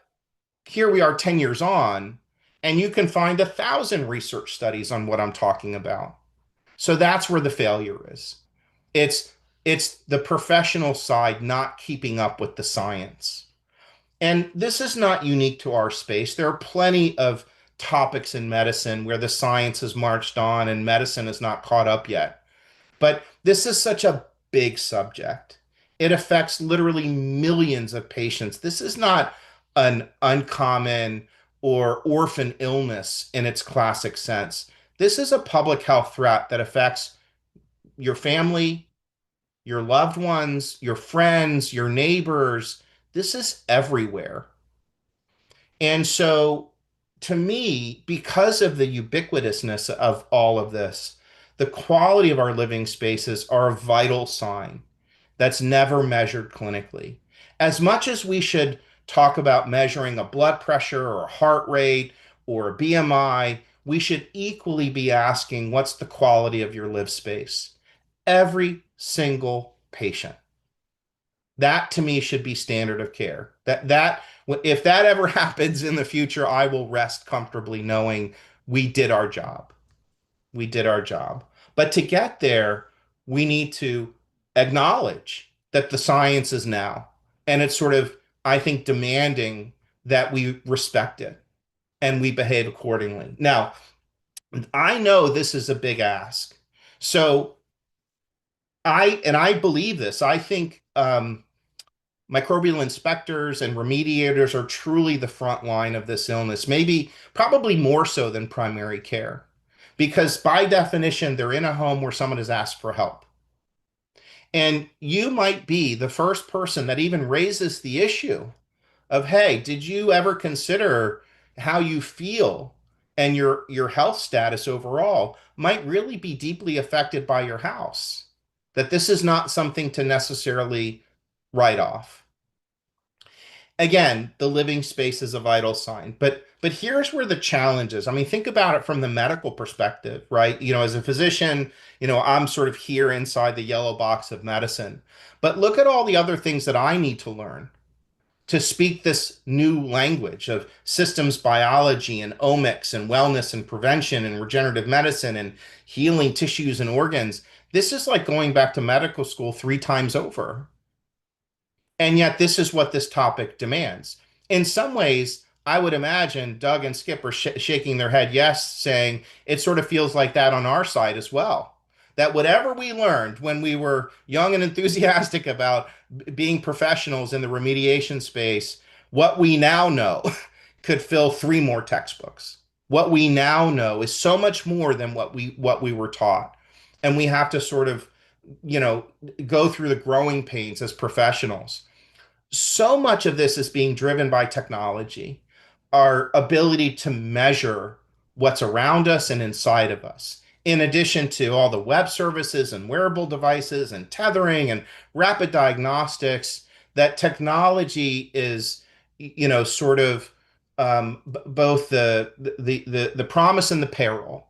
here we are 10 years on, and you can find 1,000 research studies on what I'm talking about. So that's where the failure is. It's it's the professional side not keeping up with the science. And this is not unique to our space. There are plenty of topics in medicine where the science has marched on and medicine is not caught up yet. But this is such a big subject. It affects literally millions of patients. This is not an uncommon or orphan illness in its classic sense. This is a public health threat that affects your family, your loved ones, your friends, your neighbors. This is everywhere. And so, to me, because of the ubiquitousness of all of this, the quality of our living spaces are a vital sign that's never measured clinically. As much as we should talk about measuring a blood pressure or a heart rate or a BMI, we should equally be asking what's the quality of your live space. Every single patient. That to me should be standard of care. That if that ever happens in the future, I will rest comfortably knowing we did our job. We did our job. But to get there, we need to acknowledge that the science is now. And it's sort of, I think, demanding that we respect it and we behave accordingly. Now, I know this is a big ask. So I believe this. I think microbial inspectors and remediators are truly the front line of this illness, maybe probably more so than primary care, because by definition, they're in a home where someone has asked for help. And you might be the first person that even raises the issue of, hey, did you ever consider how you feel and your health status overall might really be deeply affected by your house? That this is not something to necessarily write off. Again, the living space is a vital sign, but here's where the challenge is. I mean, think about it from the medical perspective, right? You know, as a physician, you know, I'm sort of here inside the yellow box of medicine. But look at all the other things that I need to learn to speak this new language of systems biology and omics and wellness and prevention and regenerative medicine and healing tissues and organs. This is like going back to medical school 3 times over. And yet, this is what this topic demands. In some ways, I would imagine Doug and Skip are shaking their head yes, saying it sort of feels like that on our side as well. That whatever we learned when we were young and enthusiastic about being professionals in the remediation space, what we now know could fill 3 more textbooks. What we now know is so much more than what we were taught. And we have to sort of, you know, go through the growing pains as professionals. So much of this is being driven by technology, our ability to measure what's around us and inside of us, in addition to all the web services and wearable devices and tethering and rapid diagnostics. That technology is, you know, sort of both the promise and the peril,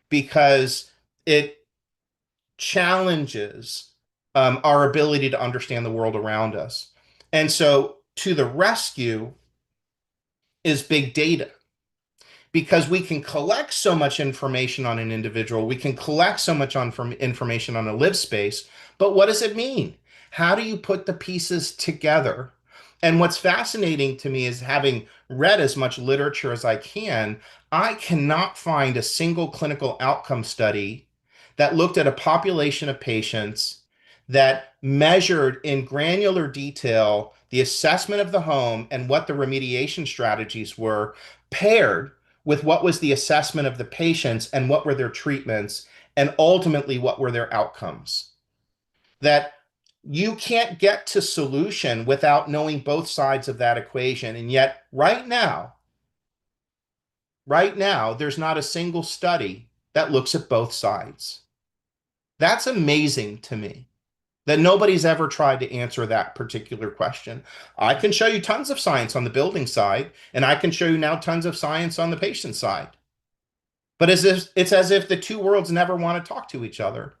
because it challenges our ability to understand the world around us. And so, to the rescue is big data, because we can collect so much information on an individual, we can collect so much information on a live space, but what does it mean? How do you put the pieces together? And what's fascinating to me is, having read as much literature as I cannot find a single clinical outcome study that looked at a population of patients that measured in granular detail the assessment of the home and what the remediation strategies were, paired with what was the assessment of the patients and what were their treatments, and ultimately what were their outcomes. That you can't get to solution without knowing both sides of that equation. And yet right now, there's not a single study that looks at both sides. That's amazing to me that nobody's ever tried to answer that particular question. I can show you tons of science on the building side, and I can show you now tons of science on the patient side. But it's as if the two worlds never want to talk to each other.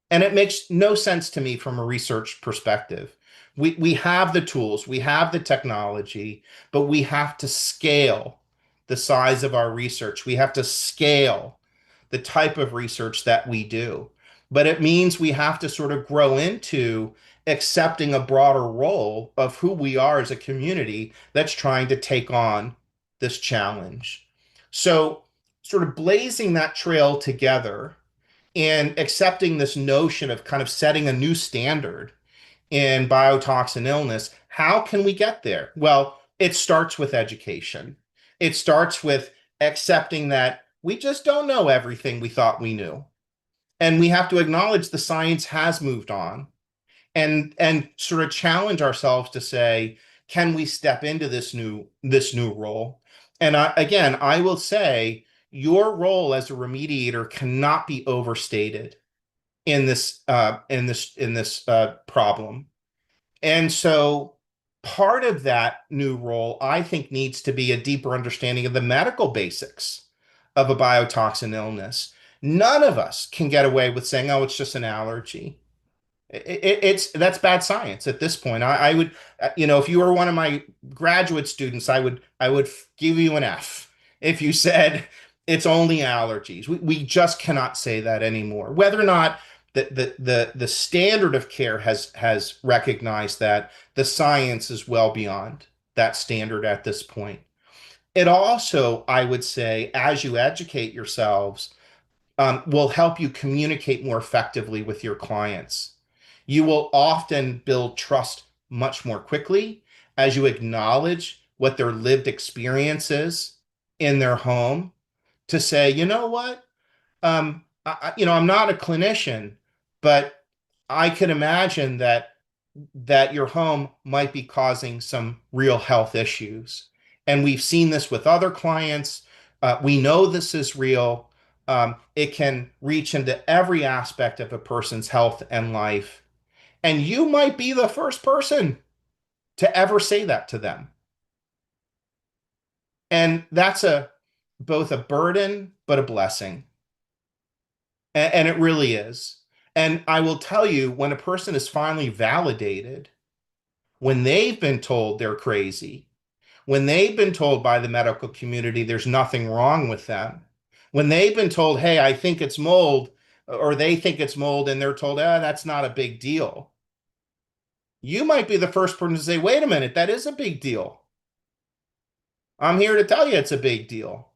And it makes no sense to me from a research perspective. We have the tools, we have the technology, but we have to scale the size of our research. We have to scale the type of research that we do. But it means we have to sort of grow into accepting a broader role of who we are as a community that's trying to take on this challenge. So, sort of blazing that trail together and accepting this notion of kind of setting a new standard in biotoxin illness, how can we get there? Well, it starts with education. It starts with accepting that we just don't know everything we thought we knew. And we have to acknowledge the science has moved on and sort of challenge ourselves to say, can we step into this new role? And again, I will say your role as a remediator cannot be overstated in this problem. And so part of that new role, I think, needs to be a deeper understanding of the medical basics of a biotoxin illness. None of us can get away with saying, oh, it's just an allergy. That's bad science at this point. I would, if you were one of my graduate students, I would give you an F if you said it's only allergies. We just cannot say that anymore. Whether or not the standard of care has recognized that, the science is well beyond that standard at this point. It also, I would say, as you educate yourselves, will help you communicate more effectively with your clients. You will often build trust much more quickly as you acknowledge what their lived experience is in their home, to say, you know what, I'm not a clinician, but I could imagine that your home might be causing some real health issues. And we've seen this with other clients. We know this is real. It can reach into every aspect of a person's health and life. And you might be the first person to ever say that to them. And that's both a burden, but a blessing. And it really is. And I will tell you, when a person is finally validated, when they've been told they're crazy, when they've been told by the medical community there's nothing wrong with them, when they've been told, hey, I think it's mold, or they think it's mold, and they're told, that's not a big deal, you might be the first person to say, wait a minute, that is a big deal. I'm here to tell you it's a big deal.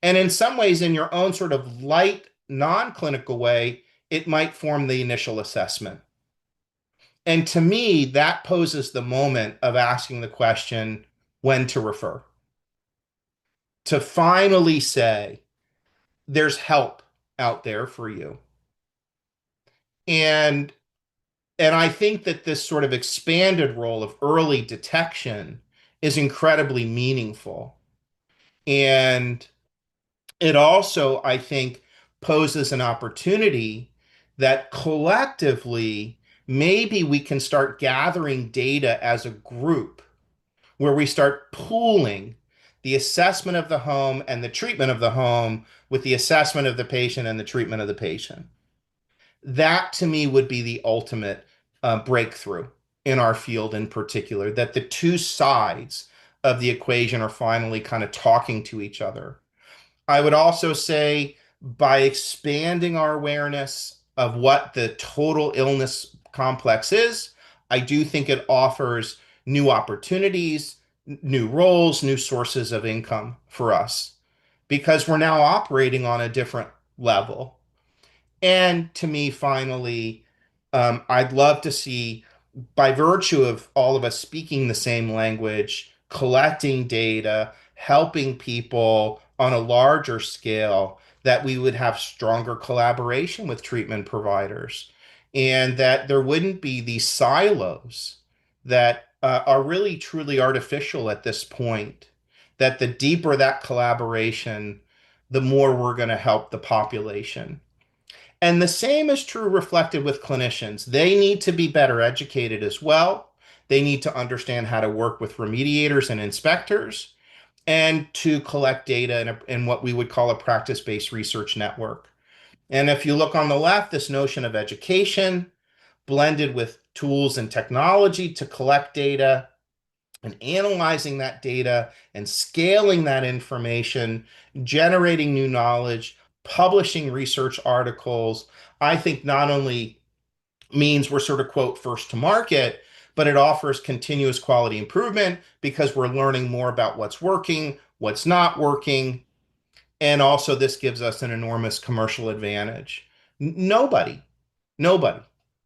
And in some ways, in your own sort of light, non-clinical way, it might form the initial assessment. And to me, that poses the moment of asking the question, when to refer. To finally say, there's help out there for you. And I think that this sort of expanded role of early detection is incredibly meaningful. And it also, I think, poses an opportunity that collectively, maybe we can start gathering data as a group where we start pooling the assessment of the home and the treatment of the home with the assessment of the patient and the treatment of the patient. That to me would be the ultimate breakthrough in our field in particular, that the two sides of the equation are finally kind of talking to each other. I would also say, by expanding our awareness of what the total illness complex is, I do think it offers new opportunities, new roles, new sources of income for us, because we're now operating on a different level. And to me, finally, I'd love to see, by virtue of all of us speaking the same language, collecting data, helping people on a larger scale, that we would have stronger collaboration with treatment providers, and that there wouldn't be these silos that are really truly artificial at this point. That the deeper that collaboration, the more we're going to help the population. And the same is true reflected with clinicians. They need to be better educated as well. They need to understand how to work with remediators and inspectors and to collect data in what we would call a practice-based research network. And if you look on the left, this notion of education blended with tools and technology to collect data and analyzing that data and scaling that information, generating new knowledge, publishing research articles, I think not only means we're sort of, quote, first to market, but it offers continuous quality improvement because we're learning more about what's working, what's not working. And also, this gives us an enormous commercial advantage. Nobody, nobody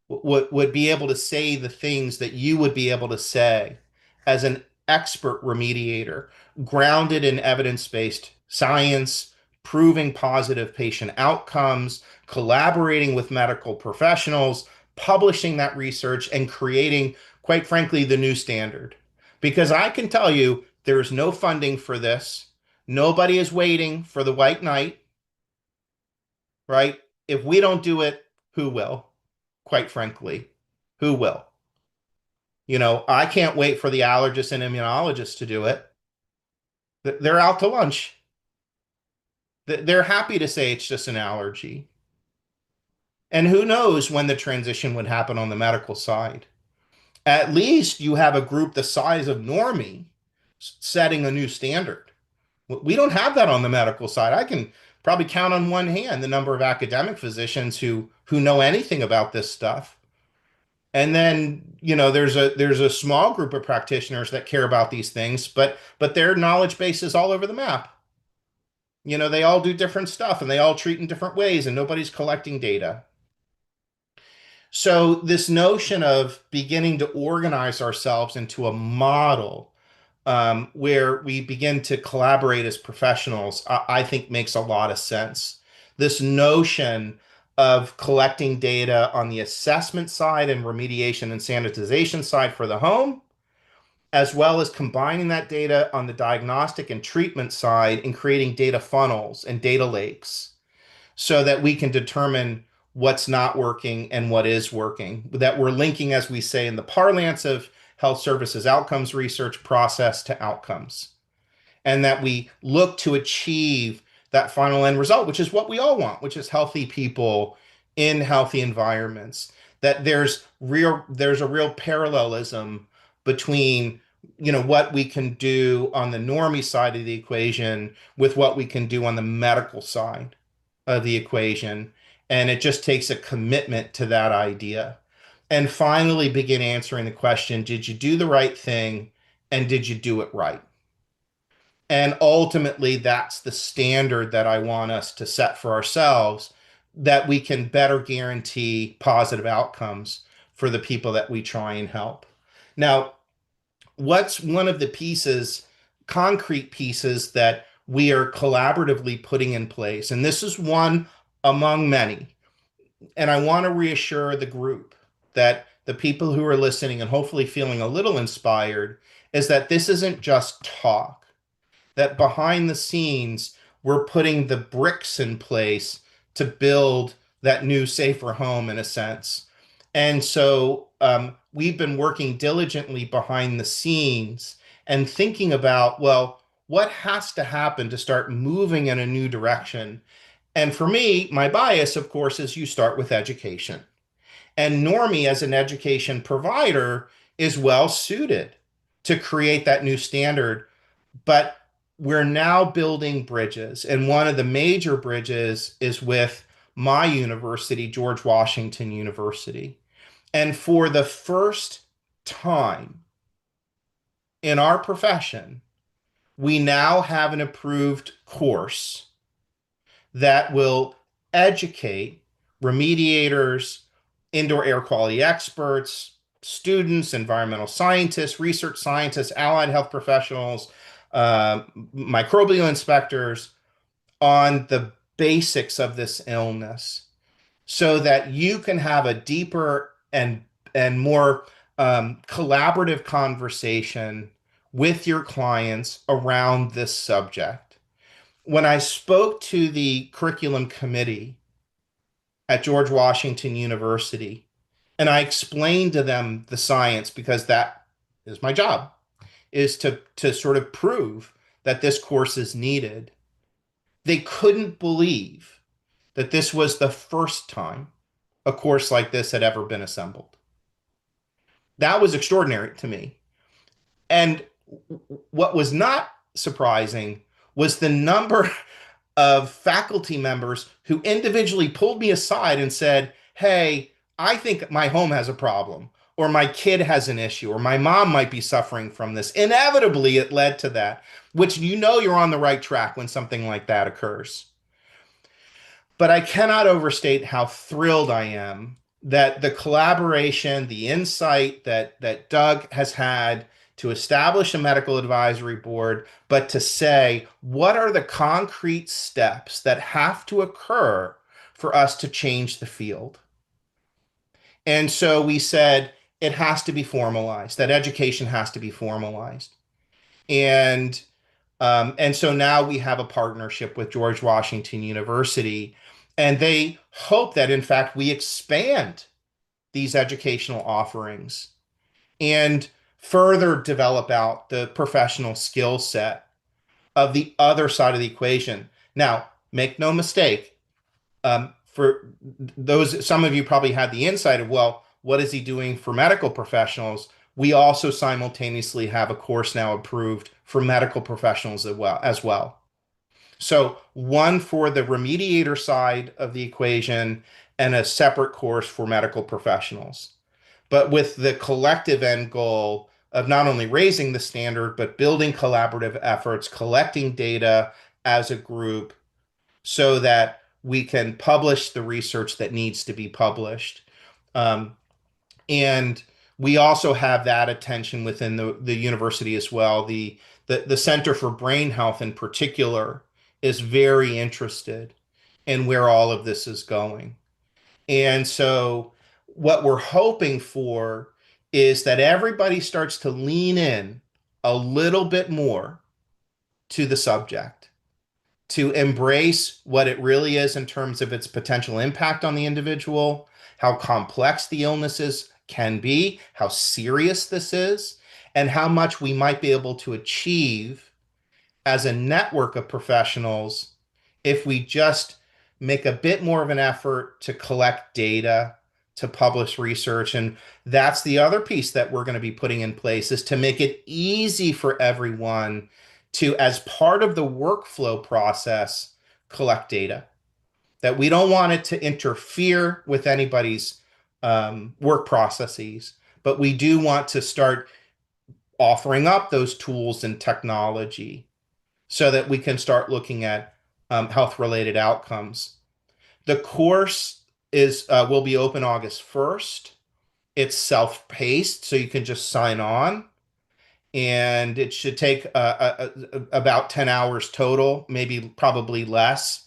would be able to say the things that you would be able to say as an expert remediator, grounded in evidence-based science, proving positive patient outcomes, collaborating with medical professionals, publishing that research, and creating, quite frankly, the new standard. Because I can tell you, there is no funding for this. Nobody is waiting for the white knight, right? If we don't do it, who will? Quite frankly, who will? You know, I can't wait for the allergists and immunologists to do it. They're out to lunch. They're happy to say it's just an allergy. And who knows when the transition would happen on the medical side. At least you have a group the size of NORMI setting a new standard. We don't have that on the medical side. I can probably count on one hand the number of academic physicians who know anything about this stuff. And then, you know, there's a small group of practitioners that care about these things, but their knowledge base is all over the map. You know, they all do different stuff and they all treat in different ways and nobody's collecting data. So this notion of beginning to organize ourselves into a model where we begin to collaborate as professionals, I think makes a lot of sense. This notion of collecting data on the assessment side and remediation and sanitization side for the home, as well as combining that data on the diagnostic and treatment side and creating data funnels and data lakes so that we can determine what's not working and what is working. That we're linking, as we say in the parlance of health services outcomes research, process to outcomes. And that we look to achieve that final end result, which is what we all want, which is healthy people in healthy environments. That there's a real parallelism between, you know, what we can do on the NORMI side of the equation with what we can do on the medical side of the equation. And it just takes a commitment to that idea. And finally, begin answering the question, did you do the right thing and did you do it right? And ultimately, that's the standard that I want us to set for ourselves, that we can better guarantee positive outcomes for the people that we try and help. Now, what's one of the pieces, concrete pieces, that we are collaboratively putting in place? And this is one among many. And I want to reassure the group that the people who are listening and hopefully feeling a little inspired is that this isn't just talk, that behind the scenes, we're putting the bricks in place to build that new, safer home in a sense. And so we've been working diligently behind the scenes and thinking about, well, what has to happen to start moving in a new direction? And for me, my bias, of course, is you start with education. And NORMI, as an education provider, is well suited to create that new standard. But we're now building bridges. And one of the major bridges is with my university, George Washington University. And for the first time in our profession, we now have an approved course that will educate remediators, indoor air quality experts, students, environmental scientists, research scientists, allied health professionals, microbial inspectors on the basics of this illness so that you can have a deeper and more collaborative conversation with your clients around this subject. When I spoke to the curriculum committee at George Washington University, and I explained to them the science, because that is my job, is to sort of prove that this course is needed. They couldn't believe that this was the first time a course like this had ever been assembled. That was extraordinary to me. And what was not surprising was the number of faculty members who individually pulled me aside and said, hey, I think my home has a problem, or my kid has an issue, or my mom might be suffering from this. Inevitably, it led to that, which you're on the right track when something like that occurs. But I cannot overstate how thrilled I am that the collaboration, the insight that Doug has had to establish a medical advisory board, but to say, what are the concrete steps that have to occur for us to change the field? And so we said it has to be formalized, that education has to be formalized. And so now we have a partnership with George Washington University, and they hope that, in fact, we expand these educational offerings and further develop out the professional skill set of the other side of the equation. Now, make no mistake, for those, some of you probably had the insight of, well, what is he doing for medical professionals? We also simultaneously have a course now approved for medical professionals as well. So one for the remediator side of the equation and a separate course for medical professionals, but with the collective end goal of not only raising the standard, but building collaborative efforts, collecting data as a group so that we can publish the research that needs to be published. And we also have that attention within the university as well. The Center for Brain Health in particular is very interested in where all of this is going. And so what we're hoping for is that everybody starts to lean in a little bit more to the subject, to embrace what it really is in terms of its potential impact on the individual, how complex the illnesses can be, how serious this is, and how much we might be able to achieve as a network of professionals if we just make a bit more of an effort to collect data, to publish research. And that's the other piece that we're going to be putting in place, is to make it easy for everyone to, as part of the workflow process, collect data. That we don't want it to interfere with anybody's work processes, but we do want to start offering up those tools and technology so that we can start looking at health-related outcomes. The course will be open August 1st. It's self-paced, so you can just sign on. And it should take about 10 hours total, maybe probably less.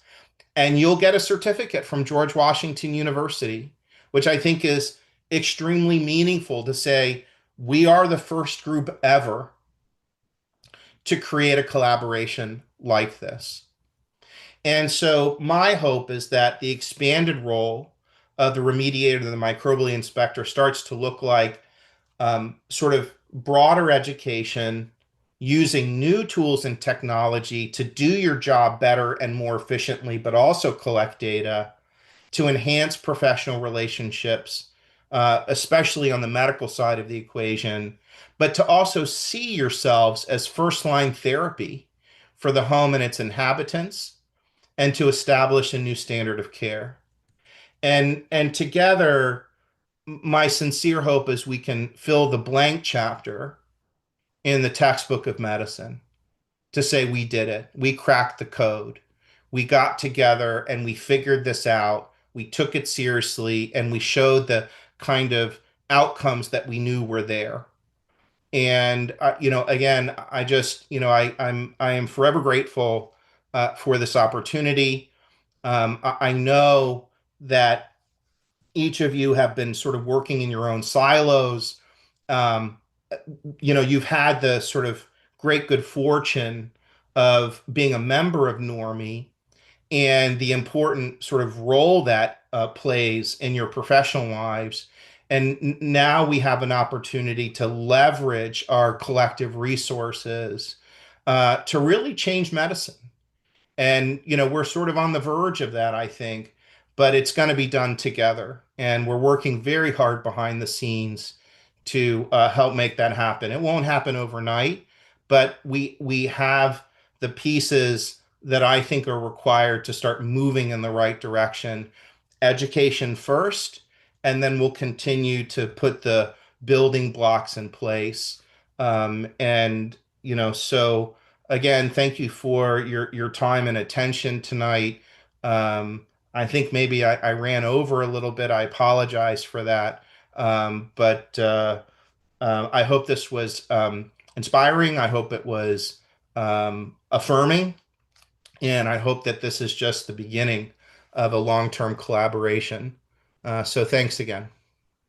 And you'll get a certificate from George Washington University, which I think is extremely meaningful to say, we are the first group ever to create a collaboration like this. And so my hope is that the expanded role of the remediator and the microbial inspector starts to look like sort of broader education, using new tools and technology to do your job better and more efficiently, but also collect data to enhance professional relationships, especially on the medical side of the equation, but to also see yourselves as first-line therapy for the home and its inhabitants, and to establish a new standard of care. And together, my sincere hope is we can fill the blank chapter in the textbook of medicine to say we did it. We cracked the code. We got together and we figured this out. We took it seriously and we showed the kind of outcomes that we knew were there. And again, I am forever grateful for this opportunity. I know that each of you have been sort of working in your own silos. Um, you've had the sort of great good fortune of being a member of NORMI and the important sort of role that plays in your professional lives. And now we have an opportunity to leverage our collective resources to really change medicine. And, we're sort of on the verge of that, I think, but it's going to be done together. And we're working very hard behind the scenes to help make that happen. It won't happen overnight, but we have the pieces that I think are required to start moving in the right direction. Education first, and then we'll continue to put the building blocks in place. So again, thank you for your time and attention tonight. I think maybe I ran over a little bit. I apologize for that. But I hope this was inspiring. I hope it was affirming. And I hope that this is just the beginning of a long-term collaboration. So thanks again.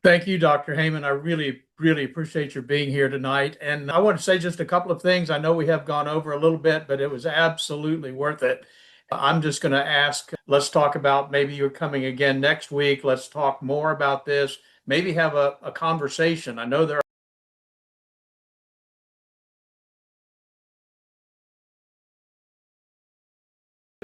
Thank you, Dr. Heyman. I really, really appreciate your being here tonight. And I want to say just a couple of things. I know we have gone over a little bit, but it was absolutely worth it. I'm just going to ask, let's talk about maybe you're coming again next week. Let's talk more about this, maybe have a conversation. I know there are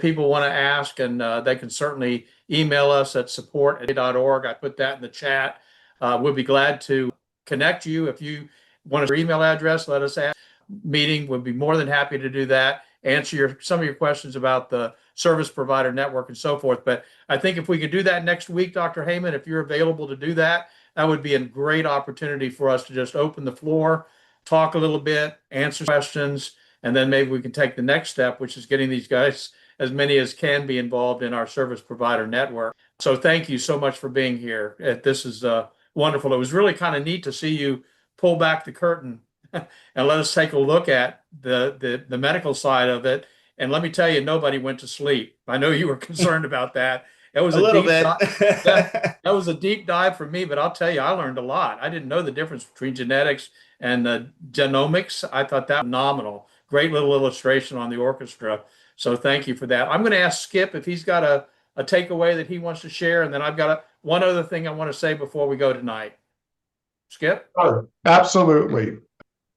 people want to ask, and they can certainly email us at support@a.org. I put that in the chat. We'll be glad to connect you. If you want your email address, let us ask. Meeting, we'll be more than happy to do that, answer some of your questions about the service provider network and so forth. But I think if we could do that next week, Dr. Heyman, if you're available to do that, that would be a great opportunity for us to just open the floor, talk a little bit, answer questions, and then maybe we can take the next step, which is getting these guys, as many as can be, involved in our service provider network. So thank you so much for being here. This is wonderful. It was really kind of neat to see you pull back the curtain and let us take a look at the medical side of it. And let me tell you, nobody went to sleep. I know you were concerned about that. It was A little deep bit. that was a deep dive for me, but I'll tell you, I learned a lot. I didn't know the difference between genetics and genomics. I thought that was phenomenal. Great little illustration on the orchestra. So thank you for that. I'm going to ask Skip if he's got a takeaway that he wants to share, and then I've got one other thing I want to say before we go tonight. Skip? Oh, absolutely.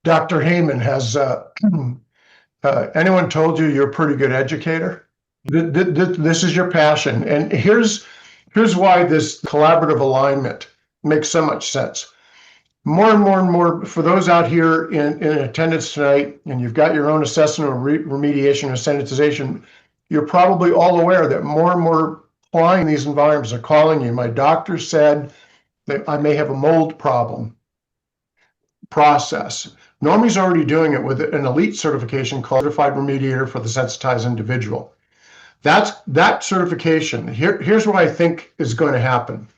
Dr. Heyman, has anyone told you you're a pretty good educator? This is your passion. And here's why this collaborative alignment makes so much sense. More and more and more, for those out here in attendance tonight, and you've got your own assessment of remediation and sanitization, you're probably all aware that more and more applying these environments are calling you. My doctor said that I may have a mold problem. Process. NORMI's already doing it with an elite certification called Certified Remediator for the Sensitized Individual. That certification. Here's what I think is going to happen.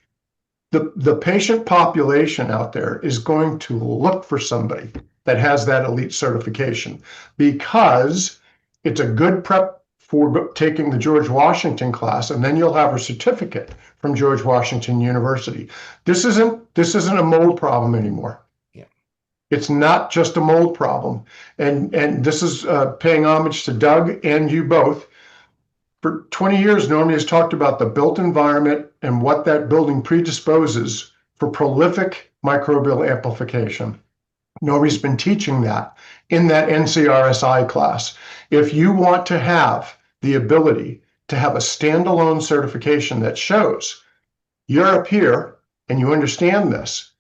The patient population out there is going to look for somebody that has that elite certification, because it's a good prep for taking the George Washington class, and then you'll have a certificate from George Washington University. This isn't a mold problem anymore. It's not just a mold problem. And this is paying homage to Doug and you both. For 20 years, NORMI has talked about the built environment and what that building predisposes for prolific microbial amplification. NORMI's been teaching that in that NCRSI class. If you want to have the ability to have a standalone certification that shows you're up here and you understand this,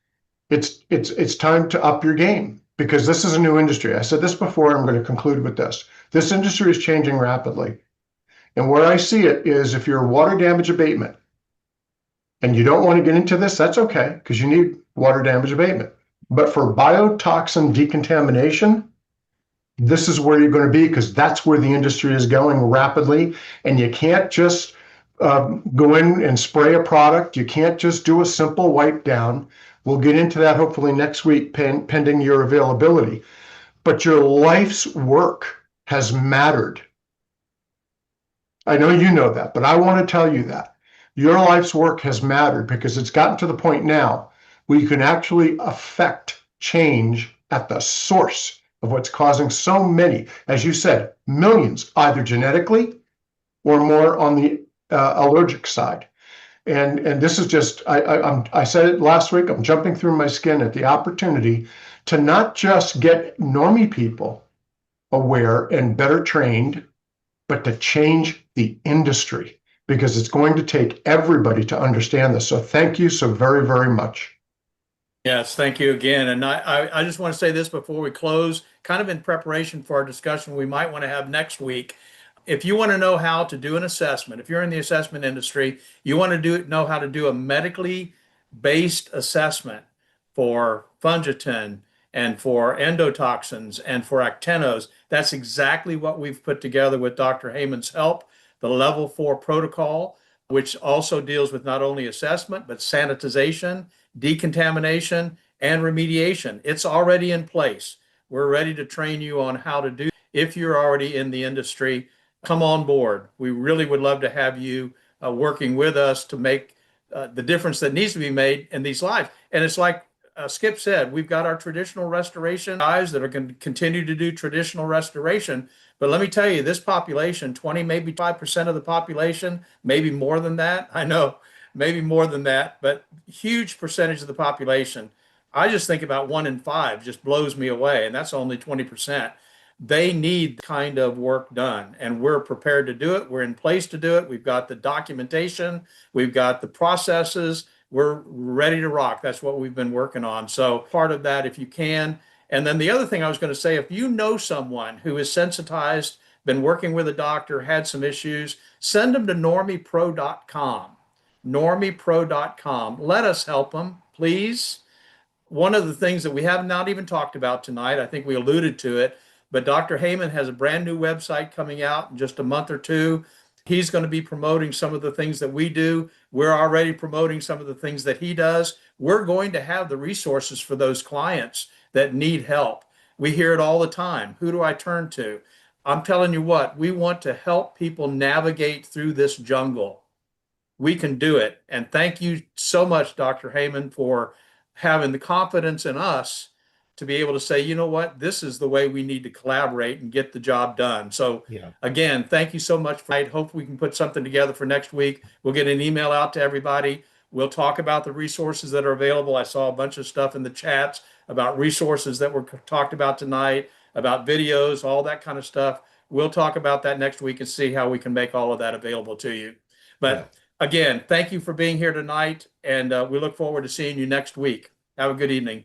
it's time to up your game, because this is a new industry. I said this before, I'm going to conclude with this. This industry is changing rapidly. And where I see it is, if you're water damage abatement and you don't want to get into this, that's okay, because you need water damage abatement. But for biotoxin decontamination, this is where you're going to be, because that's where the industry is going rapidly. And you can't just go in and spray a product. You can't just do a simple wipe down. We'll get into that hopefully next week, pending your availability. But your life's work has mattered I know you know that, but I want to tell you that your life's work has mattered because it's gotten to the point now where you can actually affect change at the source of what's causing so many, as you said, millions, either genetically or more on the allergic side. And this is just, I said it last week, I'm jumping through my skin at the opportunity to not just get normie people aware and better trained, but to change the industry, because it's going to take everybody to understand this. So thank you so very, very much. Yes, thank you again. And I just want to say this before we close, kind of in preparation for our discussion we might want to have next week. If you want to know how to do an assessment, if you're in the assessment industry, you want to know how to do a medically based assessment for fungitin and for endotoxins and for actinos, that's exactly what we've put together with Dr. Haymon's help, the level 4 protocol, which also deals with not only assessment, but sanitization, decontamination, and remediation. It's already in place. We're ready to train you on how to do. If you're already in the industry, come on board. We really would love to have you working with us to make the difference that needs to be made in these lives. And it's like Skip said, we've got our traditional restoration guys that are going to continue to do traditional restoration. But let me tell you, this population, 20, maybe 5% of the population, maybe more than that. I know, maybe more than that, but huge percentage of the population. I just think about 1 in 5 just blows me away, and that's only 20%. They need kind of work done, and we're prepared to do it. We're in place to do it. We've got the documentation, we've got the processes, we're ready to rock. That's what we've been working on. So part of that, if you can. And then the other thing I was going to say, if you know someone who is sensitized, been working with a doctor, had some issues, send them to normipro.com. normipro.com. Let us help them, please. One of the things that we have not even talked about tonight, I think we alluded to it, but Dr. Haymon has a brand new website coming out in just a month or two. He's going to be promoting some of the things that we do. We're already promoting some of the things that he does. We're going to have the resources for those clients that need help. We hear it all the time. Who do I turn to? I'm telling you what, we want to help people navigate through this jungle. We can do it. And thank you so much, Dr. Haymon, for having the confidence in us to be able to say, you know what, this is the way we need to collaborate and get the job done. So Yeah. again, thank you so much. I hope we can put something together for next week. We'll get an email out to everybody. We'll talk about the resources that are available. I saw a bunch of stuff in the chats about resources that were talked about tonight, about videos, all that kind of stuff. We'll talk about that next week and see how we can make all of that available to you. But again, thank you for being here tonight, and we look forward to seeing you next week. Have a good evening.